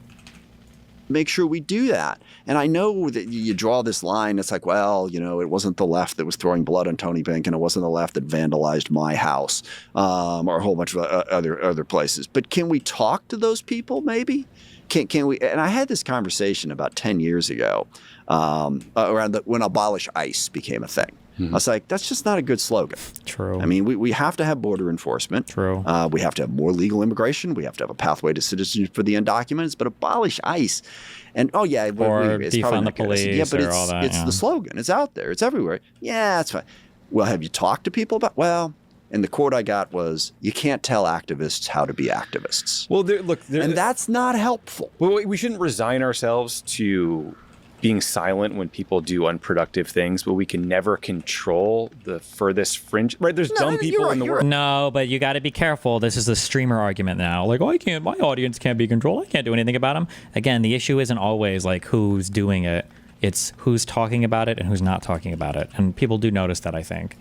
Make sure we do that. And I know that you draw this line. It's like, well, you know, it wasn't the left that was throwing blood on Tony Blinken. It wasn't the left that vandalized my house or a whole bunch of other places. But can we talk to those people maybe? Can we? And I had this conversation about 10 years ago around when abolish ICE became a thing. I was like, that's just not a good slogan. True. I mean, we have to have border enforcement. True. We have to have more legal immigration. We have to have a pathway to citizenship for the undocumented. But abolish ICE. And, or defund the police. Yeah, but all that, it's the slogan. It's out there. It's everywhere. Yeah, that's fine. Well, have you talked to people about, well... And the quote I got was, you can't tell activists how to be activists. Well, and that's not helpful. Well, we shouldn't resign ourselves to being silent when people do unproductive things, but we can never control the furthest fringe. Right? There's dumb people in the world. No, but you got to be careful. This is the streamer argument now. Like, my audience can't be controlled. I can't do anything about them. Again, the issue isn't always like who's doing it. It's who's talking about it and who's not talking about it. And people do notice that, I think.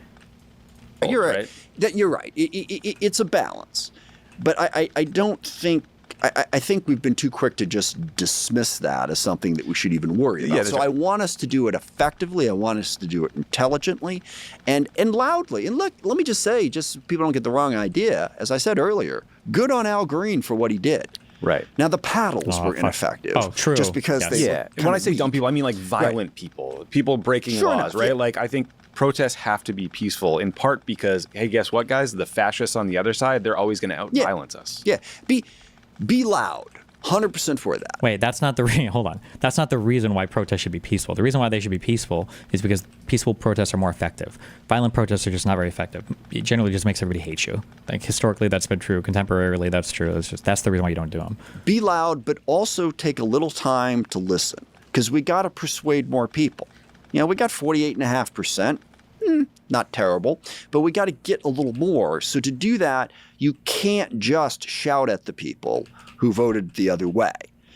You're right. You're right. It's a balance. But I don't think... I think we've been too quick to just dismiss that as something that we should even worry about. So I want us to do it effectively. I want us to do it intelligently and loudly. And look, let me just say, just so people don't get the wrong idea, as I said earlier, good on Al Green for what he did. Right. Now, the paddles were ineffective. Oh, true. Just because they were when I say dumb people, I mean like violent people breaking laws, right? Like, I think protests have to be peaceful, in part because, hey, guess what, guys? The fascists on the other side, they're always going to out-violence us. Yeah. Be loud. 100% for that. Wait, that's not the hold on. That's not the reason why protests should be peaceful. The reason why they should be peaceful is because peaceful protests are more effective. Violent protests are just not very effective. It generally just makes everybody hate you. Like, historically, that's been true. Contemporarily, that's true. That's the reason why you don't do them. Be loud, but also take a little time to listen, because we got to persuade more people. You know, we got 48.5%. Not terrible, but we got to get a little more. So to do that, you can't just shout at the people who voted the other way.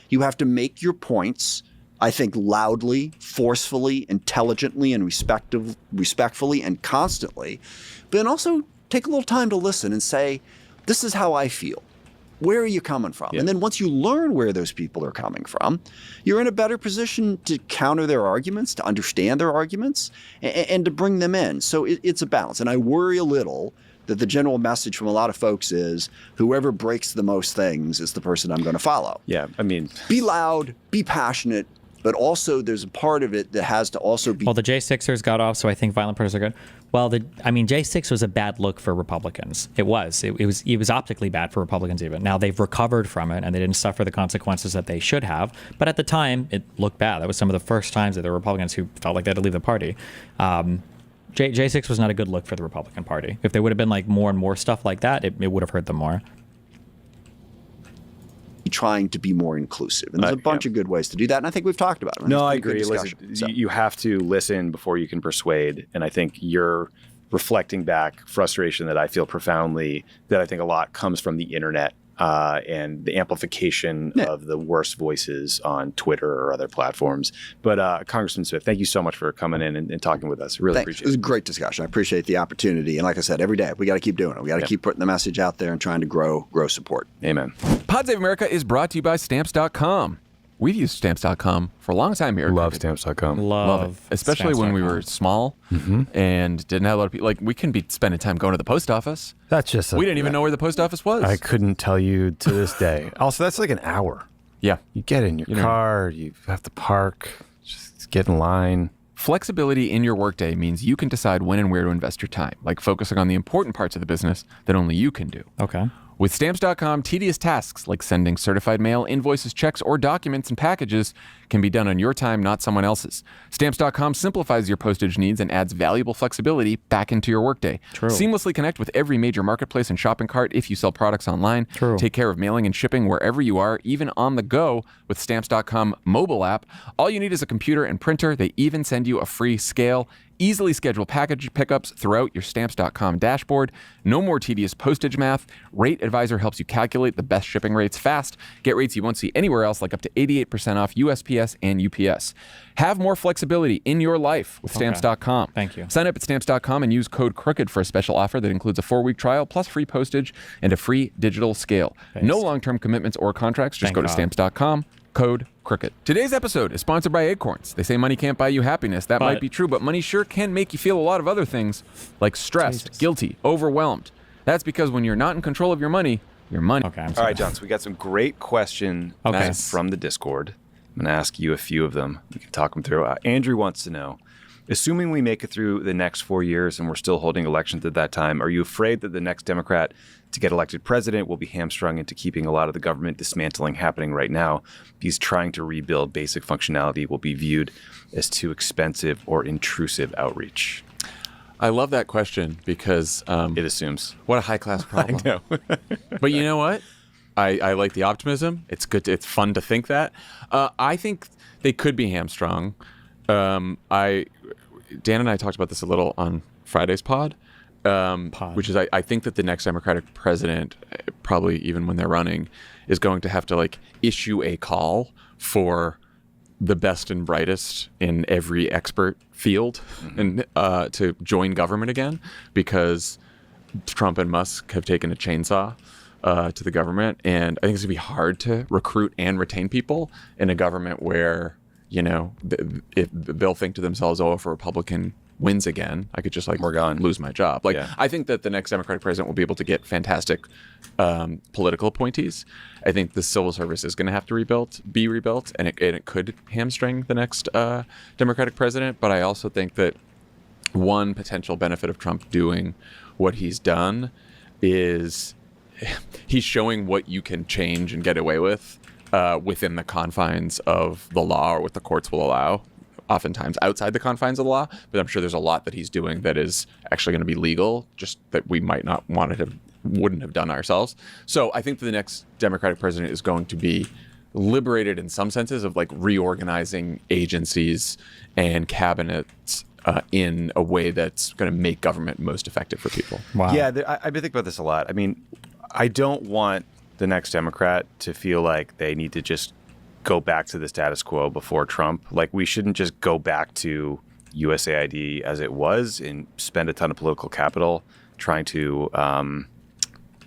You have to make your points, I think, loudly, forcefully, intelligently, and respectfully and constantly, but then also take a little time to listen and say, this is how I feel. Where are you coming from? Yeah. And then once you learn where those people are coming from, you're in a better position to counter their arguments, to understand their arguments, and to bring them in. So it's a balance. And I worry a little that the general message from a lot of folks is whoever breaks the most things is the person I'm going to follow. Yeah, I mean... Be loud, be passionate, but also there's a part of it that has to also be... Well, the J6ers got off, so I think violent protests are good. Well, J6 was a bad look for Republicans. It was. It was optically bad for Republicans even. Now, they've recovered from it, and they didn't suffer the consequences that they should have. But at the time, it looked bad. That was some of the first times that there were Republicans who felt like they had to leave the party. J6 was not a good look for the Republican Party. If there would have been like more and more stuff like that, it would have hurt them more. Trying to be more inclusive. And there's a bunch of good ways to do that. And I think we've talked about it. No, I agree. Listen, you have to listen before you can persuade. And I think you're reflecting back frustration that I feel profoundly, that I think a lot comes from the internet and the amplification of the worst voices on Twitter or other platforms. But Congressman Smith, thank you so much for coming in and talking with us. Really appreciate it. It was a great discussion. I appreciate the opportunity. And like I said, every day, we got to keep doing it. We got to keep putting the message out there and trying to grow support. Amen. Pod Save America is brought to you by Stamps.com. we've used Stamps.com for a long time here. Love Stamps.com. Love it. Especially when we were small and didn't have a lot of people. Like, we couldn't be spending time going to the post office. That's just We didn't even know where the post office was. I couldn't tell you to this day. Also, that's like an hour. Yeah. You get in your car, you have to park, just get in line. Flexibility in your workday means you can decide when and where to invest your time, like focusing on the important parts of the business that only you can do. Okay. With Stamps.com, tedious tasks like sending certified mail, invoices, checks, or documents and packages can be done on your time, not someone else's. Stamps.com simplifies your postage needs and adds valuable flexibility back into your workday. True. Seamlessly connect with every major marketplace and shopping cart if you sell products online. True. Take care of mailing and shipping wherever you are, even on the go with Stamps.com mobile app. All you need is a computer and printer. They even send you a free scale. Easily schedule package pickups throughout your Stamps.com dashboard. No more tedious postage math. Rate Advisor helps you calculate the best shipping rates fast. Get rates you won't see anywhere else, like up to 88% off USPS and UPS. Have more flexibility in your life with Stamps.com. Thank you. Sign up at Stamps.com and use code CROOKED for a special offer that includes a 4-week trial plus free postage and a free digital scale. No long-term commitments or contracts. Just Thank go to God. Stamps.com. Code Crooked. Today's episode is sponsored by Acorns. They say money can't buy you happiness. That might be true, but money sure can make you feel a lot of other things, like stressed, guilty, overwhelmed. That's because when you're not in control of your money. Okay, I'm All sorry. right, John, so we got some great questions from the Discord. I'm going to ask you a few of them. We can talk them through. Andrew wants to know, assuming we make it through the next 4 years and we're still holding elections at that time, are you afraid that the next Democrat to get elected president will be hamstrung into keeping a lot of the government dismantling happening right now? Because trying to rebuild basic functionality will be viewed as too expensive or intrusive outreach. I love that question because It assumes. what a high-class problem. I know. But you know what? I like the optimism. It's good. It's fun to think that. I think they could be hamstrung. Dan and I talked about this a little on Friday's pod. Which is I think that the next Democratic president, probably even when they're running, is going to have to like issue a call for the best and brightest in every expert field and to join government again, because Trump and Musk have taken a chainsaw to the government, and I think it's gonna be hard to recruit and retain people in a government where if they'll think to themselves, oh, if a Republican wins again, I could just like We're gone. lose my job. I think that the next Democratic president will be able to get fantastic political appointees. I think the civil service is going to have to be rebuilt, and it could hamstring the next Democratic president. But I also think that one potential benefit of Trump doing what he's done is he's showing what you can change and get away with within the confines of the law or what the courts will allow. Oftentimes outside the confines of the law, but I'm sure there's a lot that he's doing that is actually going to be legal, just that we might not wouldn't have done ourselves. So I think that the next Democratic president is going to be liberated in some senses of like reorganizing agencies and cabinets in a way that's going to make government most effective for people. Wow. Yeah, I've been thinking about this a lot. I mean, I don't want the next Democrat to feel like they need to just go back to the status quo before Trump. Like, we shouldn't just go back to USAID as it was and spend a ton of political capital trying to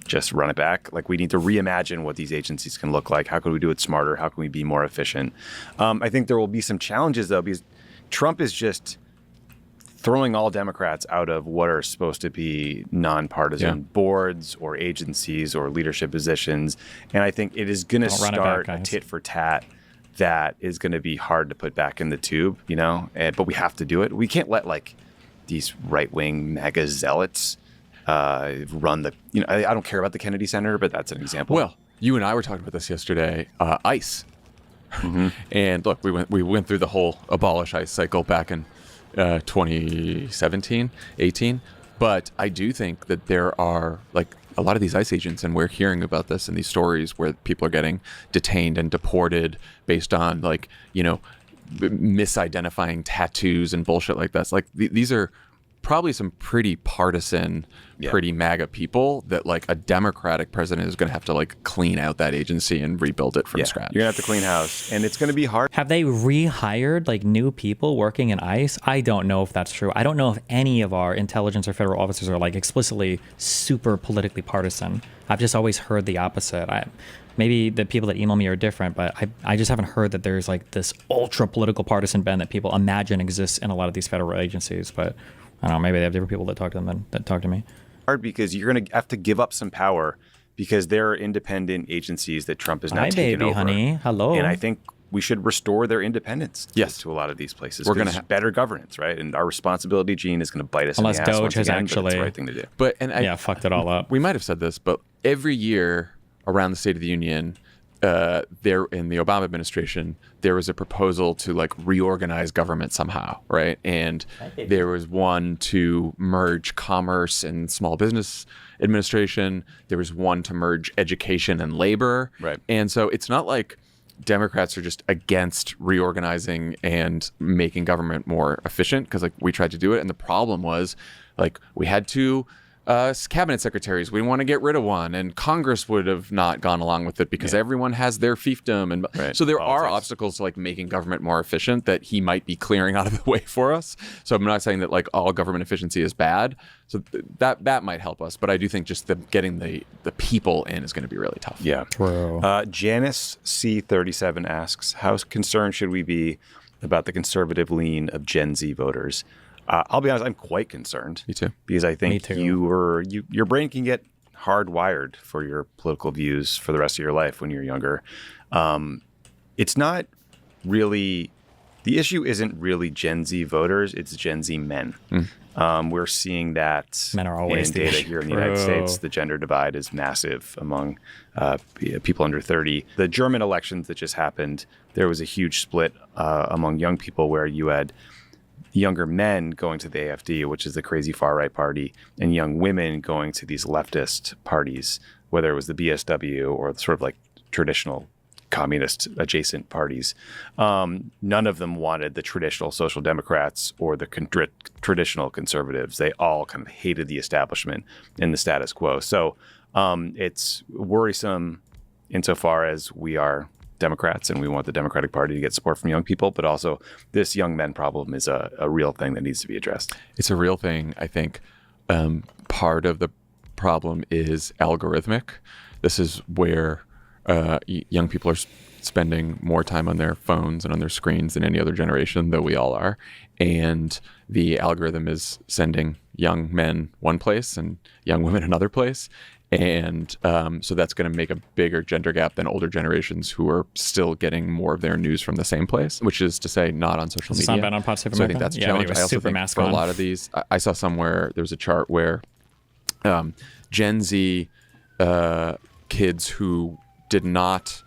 just run it back. Like, we need to reimagine what these agencies can look like. How can we do it smarter? How can we be more efficient? I think there will be some challenges, though, because Trump is just throwing all Democrats out of what are supposed to be nonpartisan boards or agencies or leadership positions. And I think it is going to start a tit for tat that is going to be hard to put back in the tube, but we have to do it. We can't let like these right-wing MAGA zealots run the, I don't care about the Kennedy Center, but that's an example. Well, you and I were talking about this yesterday, ICE. And look, we went through the whole abolish ICE cycle back in 2017, 18. But I do think that there are like a lot of these ICE agents, and we're hearing about this in these stories where people are getting detained and deported based on like, misidentifying tattoos and bullshit like that. It's like these are probably some pretty partisan, pretty MAGA people that like a Democratic president is going to have to like clean out that agency and rebuild it from scratch. You're going to have to clean house, and it's going to be hard. Have they rehired like new people working in ICE? I don't know if that's true. I don't know if any of our intelligence or federal officers are like explicitly super politically partisan. I've just always heard the opposite. Maybe the people that email me are different, but I just haven't heard that there's like this ultra political partisan bend that people imagine exists in a lot of these federal agencies. But I don't know, maybe they have different people that talk to them than that talk to me. Hard because you're going to have to give up some power because there are independent agencies that Trump has now Hi, taken baby, over. honey. Hello. And I think we should restore their independence Yes. to a lot of these places. We're gonna have better governance, right? And our responsibility gene is going to bite us Unless in the ass Doge once has again, but it's actually- the right thing to do. But fucked it all up. We might have said this, but every year around the State of the Union, there in the Obama administration, there was a proposal to like reorganize government somehow, right? And there was one to merge commerce and small business administration. There was one to merge education and labor. Right. And so it's not like Democrats are just against reorganizing and making government more efficient, because like we tried to do it, and the problem was like we had two cabinet secretaries. We want to get rid of one, and Congress would have not gone along with it because everyone has their fiefdom, and so there are obstacles to like making government more efficient that he might be clearing out of the way for us. So I'm not saying that like all government efficiency is bad. So that might help us, but I do think just getting the people in is going to be really tough. Yeah. True. Janice C37 asks, how concerned should we be about the conservative lean of Gen Z voters? I'll be honest, I'm quite concerned. Me too. Because I think Me too. your brain can get hardwired for your political views for the rest of your life when you're younger. It's not really, the issue isn't really Gen Z voters, it's Gen Z men. We're seeing that Men are always in the data issue. here in the United True. States. The gender divide is massive among people under 30. The German elections that just happened, there was a huge split among young people where you had younger men going to the AfD, which is the crazy far-right party, and young women going to these leftist parties, whether it was the BSW or sort of like traditional communist adjacent parties. None of them wanted the traditional social democrats or the traditional conservatives. They all kind of hated the establishment and the status quo. So it's worrisome insofar as we are Democrats and we want the Democratic Party to get support from young people, but also this young men problem is a real thing that needs to be addressed. It's a real thing. I think part of the problem is algorithmic. This is where young people are spending more time on their phones and on their screens than any other generation, though we all are. And the algorithm is sending young men one place and young women another place. And so that's going to make a bigger gender gap than older generations who are still getting more of their news from the same place, which is to say not on social It's media. not bad on Pod Save So I America? think that's a Yeah, but challenge. it was I also super think mask for a on. lot of these, I saw somewhere there was a chart where Gen Z kids who did not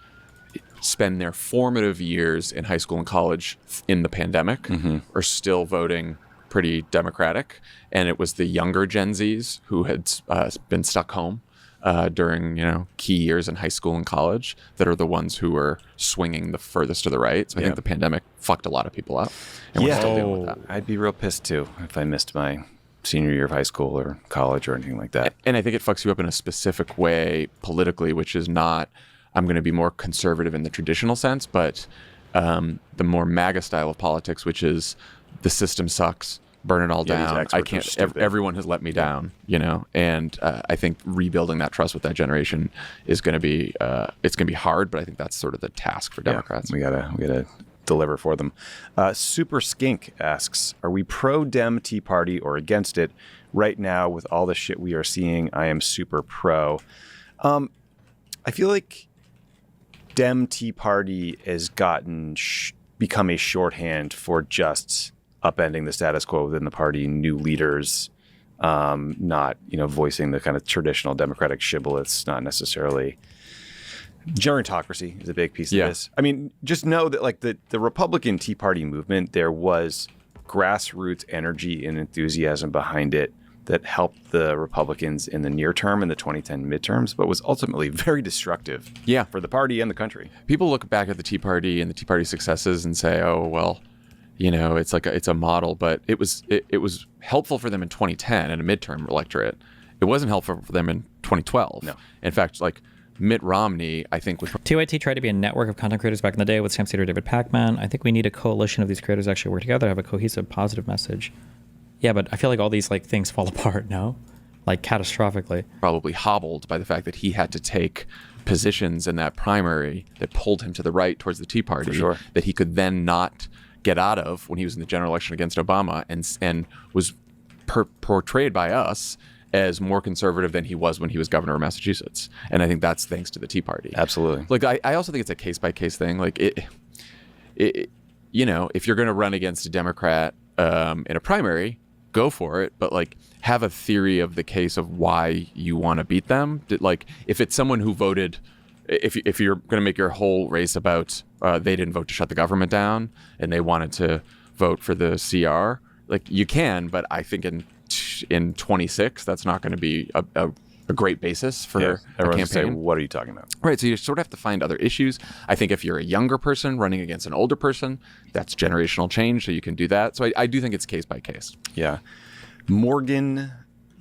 spend their formative years in high school and college in the pandemic are still voting pretty Democratic. And it was the younger Gen Zs who had been stuck home during key years in high school and college that are the ones who are swinging the furthest to the right. So I think the pandemic fucked a lot of people up, and we're still dealing with that. I'd be real pissed too if I missed my senior year of high school or college or anything like that. And I think it fucks you up in a specific way politically, which is not, I'm going to be more conservative in the traditional sense, but the more MAGA style of politics, which is the system sucks, burn it all Yeah, these down. I experts are can't. stupid. Everyone has let me down, And I think rebuilding that trust with that generation is going to be it's going to be hard. But I think that's sort of the task for Democrats. We gotta deliver for them. Super Skink asks, are we pro-Dem Tea Party or against it? Right now, with all the shit we are seeing, I am super pro. I feel like Dem Tea Party has become a shorthand for just upending the status quo within the party, new leaders, not voicing the kind of traditional Democratic shibboleths, not necessarily. Gerontocracy is a big piece of this. I mean, just know that like the Republican Tea Party movement, there was grassroots energy and enthusiasm behind it that helped the Republicans in the near term in the 2010 midterms, but was ultimately very destructive for the party and the country. People look back at the Tea Party and the Tea Party successes and say, oh, well, it's a model, but it was helpful for them in 2010 in a midterm electorate. It wasn't helpful for them in 2012. No. In fact, like Mitt Romney, I think was TYT tried to be a network of content creators back in the day with Sam Cedar, David Pacman. I think we need a coalition of these creators actually work together, have a cohesive, positive message. Yeah, but I feel like all these like things fall apart now, like catastrophically. probably hobbled by the fact that he had to take positions in that primary that pulled him to the right towards the Tea Party, sure. that he could then not get out of when he was in the general election against Obama, and was portrayed by us as more conservative than he was when he was governor of Massachusetts. And I think that's thanks to the Tea Party. Absolutely. Like, I also think it's a case-by-case thing. Like, if you're going to run against a Democrat in a primary, go for it. But, like, have a theory of the case of why you want to beat them. Like, if it's someone who voted, if you're going to make your whole race about they didn't vote to shut the government down and they wanted to vote for the CR, like, you can, but I think in 26, that's not going to be a great basis for a Everyone's campaign. saying, what are you talking about? Right, so you sort of have to find other issues. I think if you're a younger person running against an older person, that's generational change, so you can do that. So I do think it's case by case. Yeah. Morgan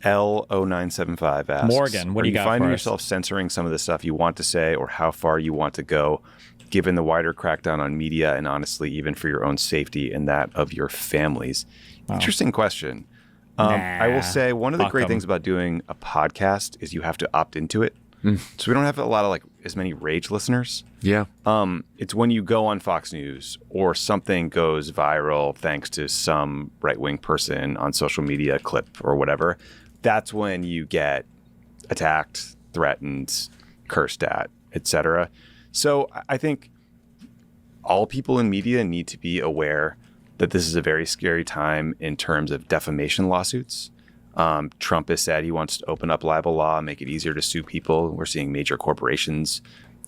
L0975 asks, Morgan, what do you got Are you finding for us? yourself censoring some of the stuff you want to say or how far you want to go, given the wider crackdown on media and honestly, even for your own safety and that of your families? Interesting question. I will say one of the Fuck great 'em. things about doing a podcast is you have to opt into it. So we don't have a lot of like as many rage listeners. Yeah. It's when you go on Fox News or something goes viral thanks to some right-wing person on social media clip or whatever. That's when you get attacked, threatened, cursed at, etc. So I think all people in media need to be aware that this is a very scary time in terms of defamation lawsuits. Trump has said he wants to open up libel law, make it easier to sue people. We're seeing major corporations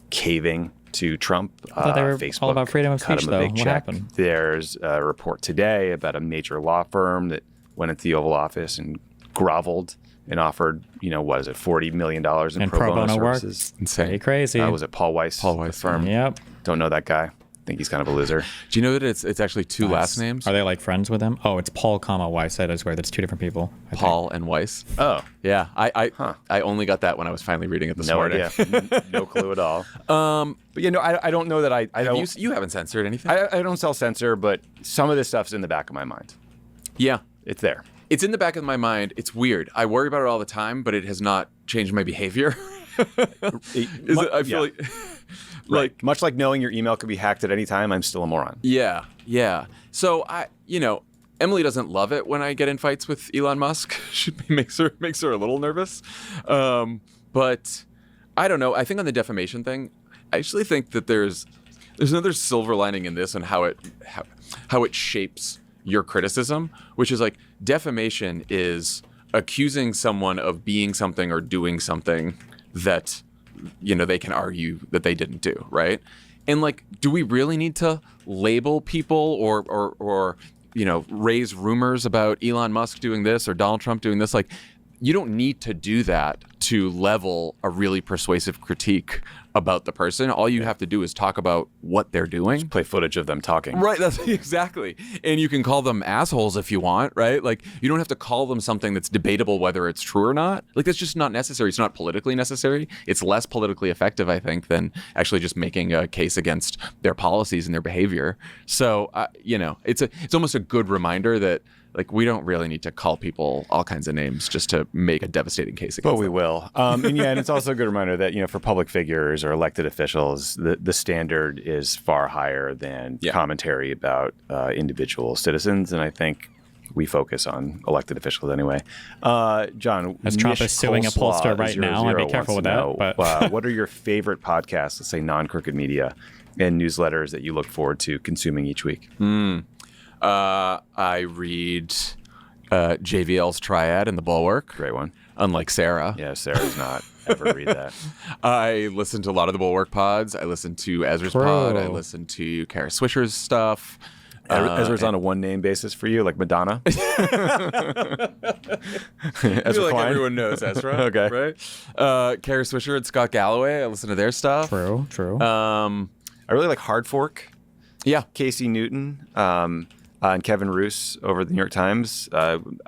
caving to Trump. I thought they were Facebook all about freedom of cut speech, him a though. big What check. happened? There's a report today about a major law firm that went into the Oval Office and groveled and offered, $40 million in And pro bono work. services. Insane. Pretty crazy. Was it Paul Weiss? Paul Weiss, the firm. Yep. Don't know that guy. Think he's kind of a loser. Do you know that it's actually two last names? Are they like friends with him? Oh, it's Paul, Weiss. I swear that's two different people. I think. Paul and Weiss. Oh, Yeah, I only got that when I was finally reading it this no morning. idea. No clue at all. But I don't know that I don't. You haven't censored anything? I don't self-censor, but some of this stuff's in the back of my mind. Yeah. It's there. It's in the back of my mind. It's weird. I worry about it all the time, but it has not changed my behavior. I feel like Much like knowing your email could be hacked at any time, I'm still a moron. Yeah. So Emily doesn't love it when I get in fights with Elon Musk. She makes her a little nervous. But I don't know. I think on the defamation thing, I actually think that there's another silver lining in this and how it shapes your criticism, which is like defamation is accusing someone of being something or doing something that they can argue that they didn't do, right? And like, do we really need to label people or raise rumors about Elon Musk doing this or Donald Trump doing this? Like, you don't need to do that to level a really persuasive critique about the person. All you have to do is talk about what they're doing. Play footage of them talking. Right, that's exactly. And you can call them assholes if you want, right? Like, you don't have to call them something that's debatable whether it's true or not. Like, that's just not necessary. It's not politically necessary. It's less politically effective, I think, than actually just making a case against their policies and their behavior. So, it's almost a good reminder that, like, we don't really need to call people all kinds of names just to make a devastating case against But we them. will. And it's also a good reminder that, for public figures or elected officials, the standard is far higher than commentary about individual citizens. And I think we focus on elected officials anyway. John, As Trump is suing a pollster right now, I'd be careful with that, but- what are your favorite podcasts, let's say non-crooked media, and newsletters that you look forward to consuming each week? I read JVL's Triad and The Bulwark. Great one. Unlike Sarah. Yeah, Sarah's not ever read that. I listen to a lot of the Bulwark pods. I listen to Ezra's pod. I listen to Kara Swisher's stuff. Ezra's on a one-name basis for you, like Madonna? I Ezra feel like Klein? everyone knows Ezra. Okay. Right? Kara Swisher and Scott Galloway. I listen to their stuff. True. I really like Hard Fork. Yeah. Casey Newton. and Kevin Roos over at the New York Times. I'm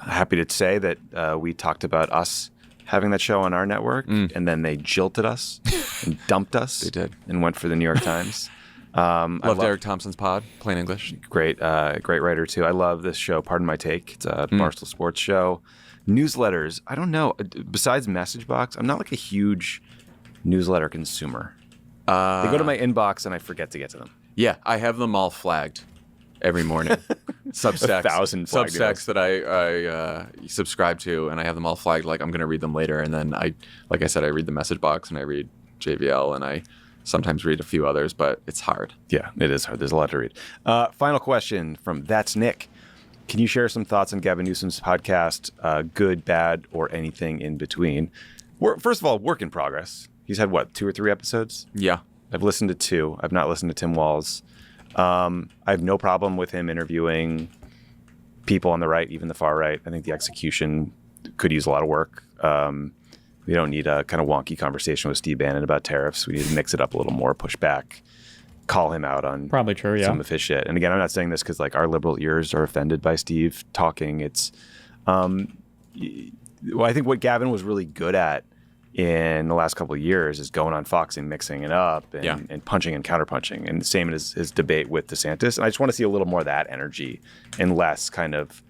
happy to say that we talked about us having that show on our network, and then they jilted us and dumped us. They did. And went for the New York Times. Loved Eric Thompson's pod, Plain English. Great writer too. I love this show, Pardon My Take. It's a Barstool Sports show. Newsletters, I don't know. Besides Messagebox, I'm not like a huge newsletter consumer. They go to my inbox and I forget to get to them. Yeah, I have them all flagged every morning. Substacks, 1,000 flagged Substacks that I subscribe to, and I have them all flagged. Like I'm going to read them later, and then like I said, I read the Messagebox and I read JVL, and I sometimes read a few others, but it's hard. Yeah, it is hard. There's a lot to read. Final question from That's Nick. Can you share some thoughts on Gavin Newsom's podcast, good, bad, or anything in between? First of all, work in progress. He's had, 2 or 3 episodes? Yeah. I've listened to 2. I've not listened to Tim Walz. I have no problem with him interviewing people on the right, even the far right. I think the execution could use a lot of work. We don't need a kind of wonky conversation with Steve Bannon about tariffs. We need to mix it up a little more, push back, call him out on Probably true, yeah. some of his shit. And again, I'm not saying this because like our liberal ears are offended by Steve talking. It's, well, I think what Gavin was really good at in the last couple of years is going on Fox and mixing it up and punching and counterpunching. And the same as his debate with DeSantis. And I just want to see a little more of that energy and less kind of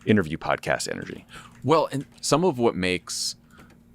interview podcast energy. Well, and some of what makes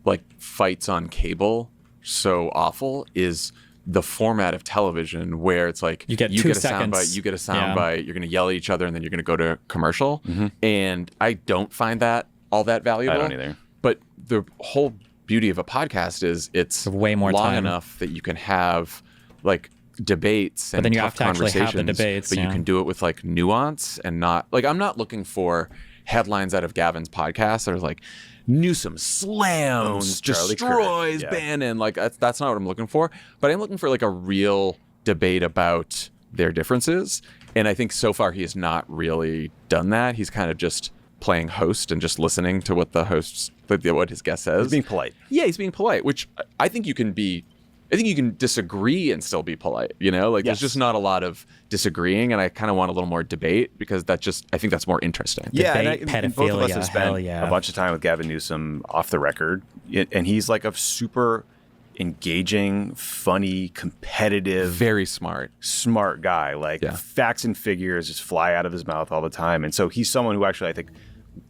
like fights on cable so awful is the format of television, where it's like you get 2 get a seconds. soundbite, you get a soundbite, you're going to yell at each other, and then you're going to go to commercial. And I don't find that all that valuable. I don't either. But the whole beauty of a podcast is it's way more long time. enough that you can have like debates and then you tough have to actually have the conversations, debates, but you can do it with like nuance and not like I'm not looking for headlines out of Gavin's podcast that are like Newsom slams, Charlie destroys Kirk. Yeah. Bannon. Like that's not what I'm looking for. But I'm looking for like a real debate about their differences. And I think so far he has not really done that. He's kind of just playing host and just listening to what the hosts, what his guest says. He's being polite. Yeah, he's being polite, which I think you can be. I think you can disagree and still be polite. You know, like Yes. there's just not a lot of disagreeing, and I kind of want a little more debate because I think that's more interesting. Yeah, Debate, and both of us pedophilia, have hell spent yeah. a bunch of time with Gavin Newsom off the record, and he's like a super engaging, funny, competitive, Very smart. smart guy. Like Yeah. facts and figures just fly out of his mouth all the time, and so he's someone who actually I think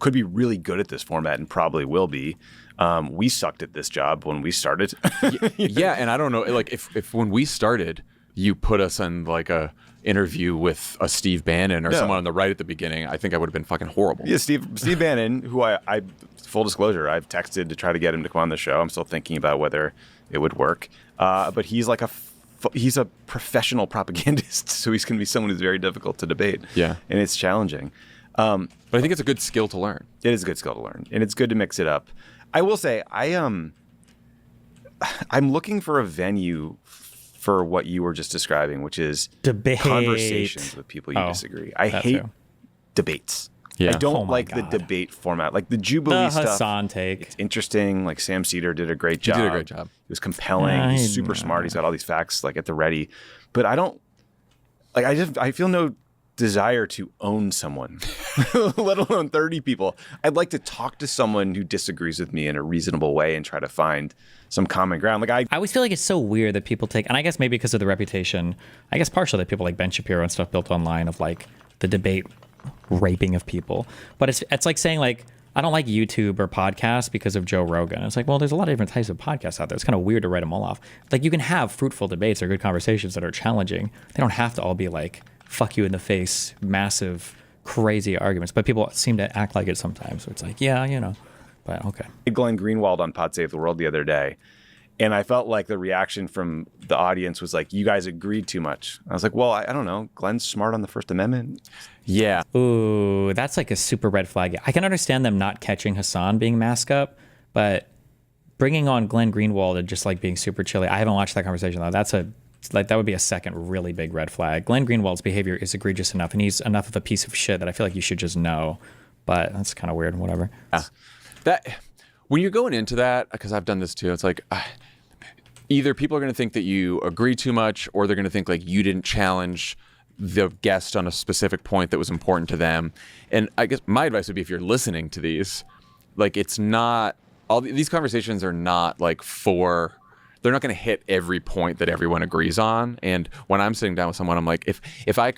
could be really good at this format and probably will be. We sucked at this job when we started. Yeah, and I don't know, like if when we started, you put us in like a interview with a Steve Bannon or someone on the right at the beginning, I think I would have been fucking horrible. Yeah, Steve Bannon, who I full disclosure, I've texted to try to get him to come on the show. I'm still thinking about whether it would work. But he's like he's a professional propagandist, so he's going to be someone who's very difficult to debate. Yeah. And it's challenging. But I think it's a good skill to learn. It is a good skill to learn, and it's good to mix it up. I will say, I'm looking for a venue for what you were just describing, which is Debate. conversations with people you Oh, disagree. I that hate too. debates. Yeah. I don't Oh my like the God. debate format, like the Jubilee The stuff. Hassan take. It's interesting. Like Sam Cedar did a great job. did a great job. He was compelling. He's super smart. He's got all these facts like at the ready. But I don't like. I feel no desire to own someone, let alone 30 people. I'd like to talk to someone who disagrees with me in a reasonable way and try to find some common ground. Like I always feel like it's so weird that people take, and I guess maybe because of the reputation, I guess partially that people like Ben Shapiro and stuff built online of like the debate raping of people. But it's like saying like, I don't like YouTube or podcasts because of Joe Rogan. It's like, well, there's a lot of different types of podcasts out there. It's kind of weird to write them all off. Like you can have fruitful debates or good conversations that are challenging. They don't have to all be like, fuck you in the face, massive, crazy arguments. But people seem to act like it sometimes. So it's like, yeah, you know, but okay. Glenn Greenwald on Pod Save the World the other day, and I felt like the reaction from the audience was like, you guys agreed too much. I was like, well, I don't know. Glenn's smart on the First Amendment. Yeah. Ooh, that's like a super red flag. I can understand them not catching Hassan being masked up, but bringing on Glenn Greenwald and just like being super chilly. I haven't watched that conversation though. That would be a second really big red flag. Glenn Greenwald's behavior is egregious enough, and he's enough of a piece of shit that I feel like you should just know. But that's kind of weird. Whatever. That when you're going into that, because I've done this too, it's like either people are going to think that you agree too much, or they're going to think like you didn't challenge the guest on a specific point that was important to them. And I guess my advice would be, if you're listening to these, like, it's not these conversations are not like they're not going to hit every point that everyone agrees on. And when I'm sitting down with someone, I'm like, if I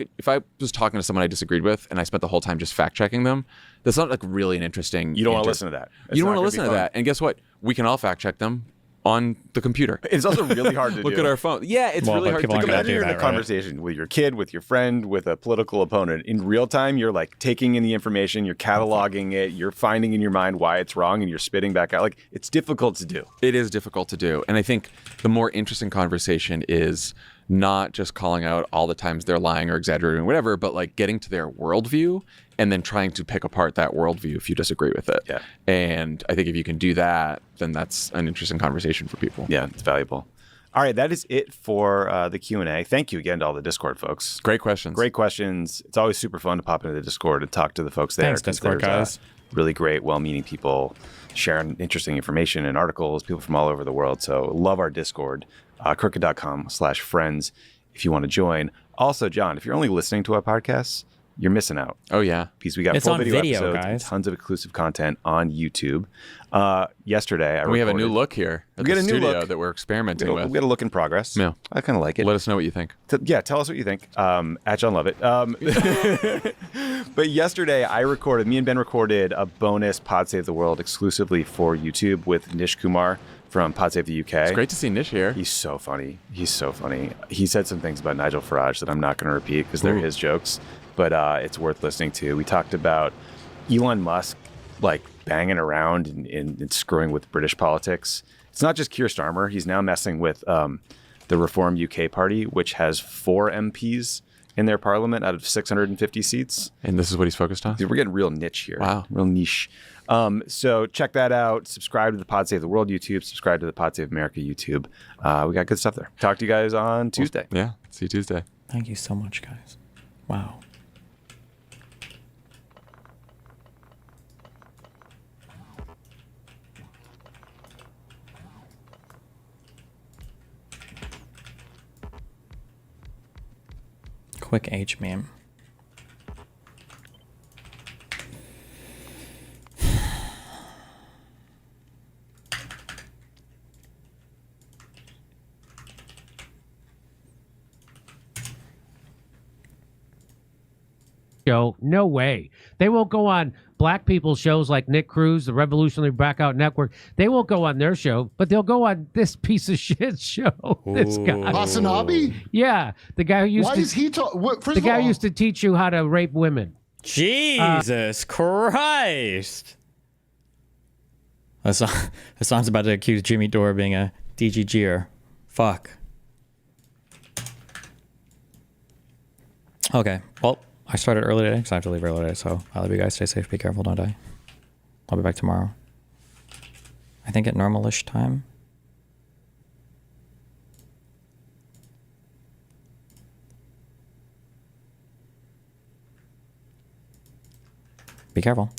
was talking to someone I disagreed with and I spent the whole time just fact checking them, that's not like really an interesting. You don't want to listen to that. You don't want to listen to that. And guess what? We can all fact check them on the computer. It's also really hard to look do. at our phone. Yeah, it's Well, really but hard people to aren't gonna Imagine do you're in a that, right? conversation with your kid, with your friend, with a political opponent. In real time, you're like taking in the information, you're cataloging it, you're finding in your mind why it's wrong, and you're spitting back out. Like, it's difficult to do. It is difficult to do. And I think the more interesting conversation is not just calling out all the times they're lying or exaggerating or whatever, but like getting to their worldview and then trying to pick apart that worldview if you disagree with it. Yeah. And I think if you can do that, then that's an interesting conversation for people. Yeah, it's valuable. All right, that is it for the Q&A. Thank you again to all the Discord folks. Great questions. Great questions. It's always super fun to pop into the Discord and talk to the folks there. Thanks, 'cause Discord there's, guys. Really great, well-meaning people sharing interesting information and articles, people from all over the world. So love our Discord, crooked.com/friends if you want to join. Also, John, if you're only listening to our podcasts, you're missing out. Oh, yeah. Because we got It's full on video video, episodes and guys. tons of exclusive content on YouTube. Yesterday, And we have a new look here at We got the a new studio look. that we're experimenting We with. got a look in progress. Yeah. I kind of like it. Let us know what you think. Yeah, tell us what you think. At John Lovett. But yesterday, me and Ben recorded a bonus Pod Save the World exclusively for YouTube with Nish Kumar from Pod Save the UK. It's great to see Nish here. He's so funny. He said some things about Nigel Farage that I'm not going to repeat because they're Ooh. his jokes, but it's worth listening to. We talked about Elon Musk like banging around and screwing with British politics. It's not just Keir Starmer. He's now messing with the Reform UK party, which has 4 MPs in their parliament out of 650 seats. And this is what he's focused on? Dude, we're getting real niche here. Wow. Real niche. So check that out. Subscribe to the Pod Save the World YouTube. Subscribe to the Pod Save America YouTube. We got good stuff there. Talk to you guys on Tuesday. Yeah. See you Tuesday. Thank you so much, guys. Wow. Quick H meme. Show. No way. They won't go on black people's shows like Nick Cruz, the Revolutionary Blackout Network. They won't go on their show, but they'll go on this piece of shit show. This guy. Hasanabi? Yeah. The guy who used Why to is he talking? the guy who used to teach you how to rape women. Jesus Christ. Hassan's about to accuse Jimmy Dore of being a DGGer. Fuck. Okay. Well, I started early today because I have to leave early today. So I love you guys. Stay safe. Be careful. Don't die. I'll be back tomorrow. I think at normal-ish time. Be careful.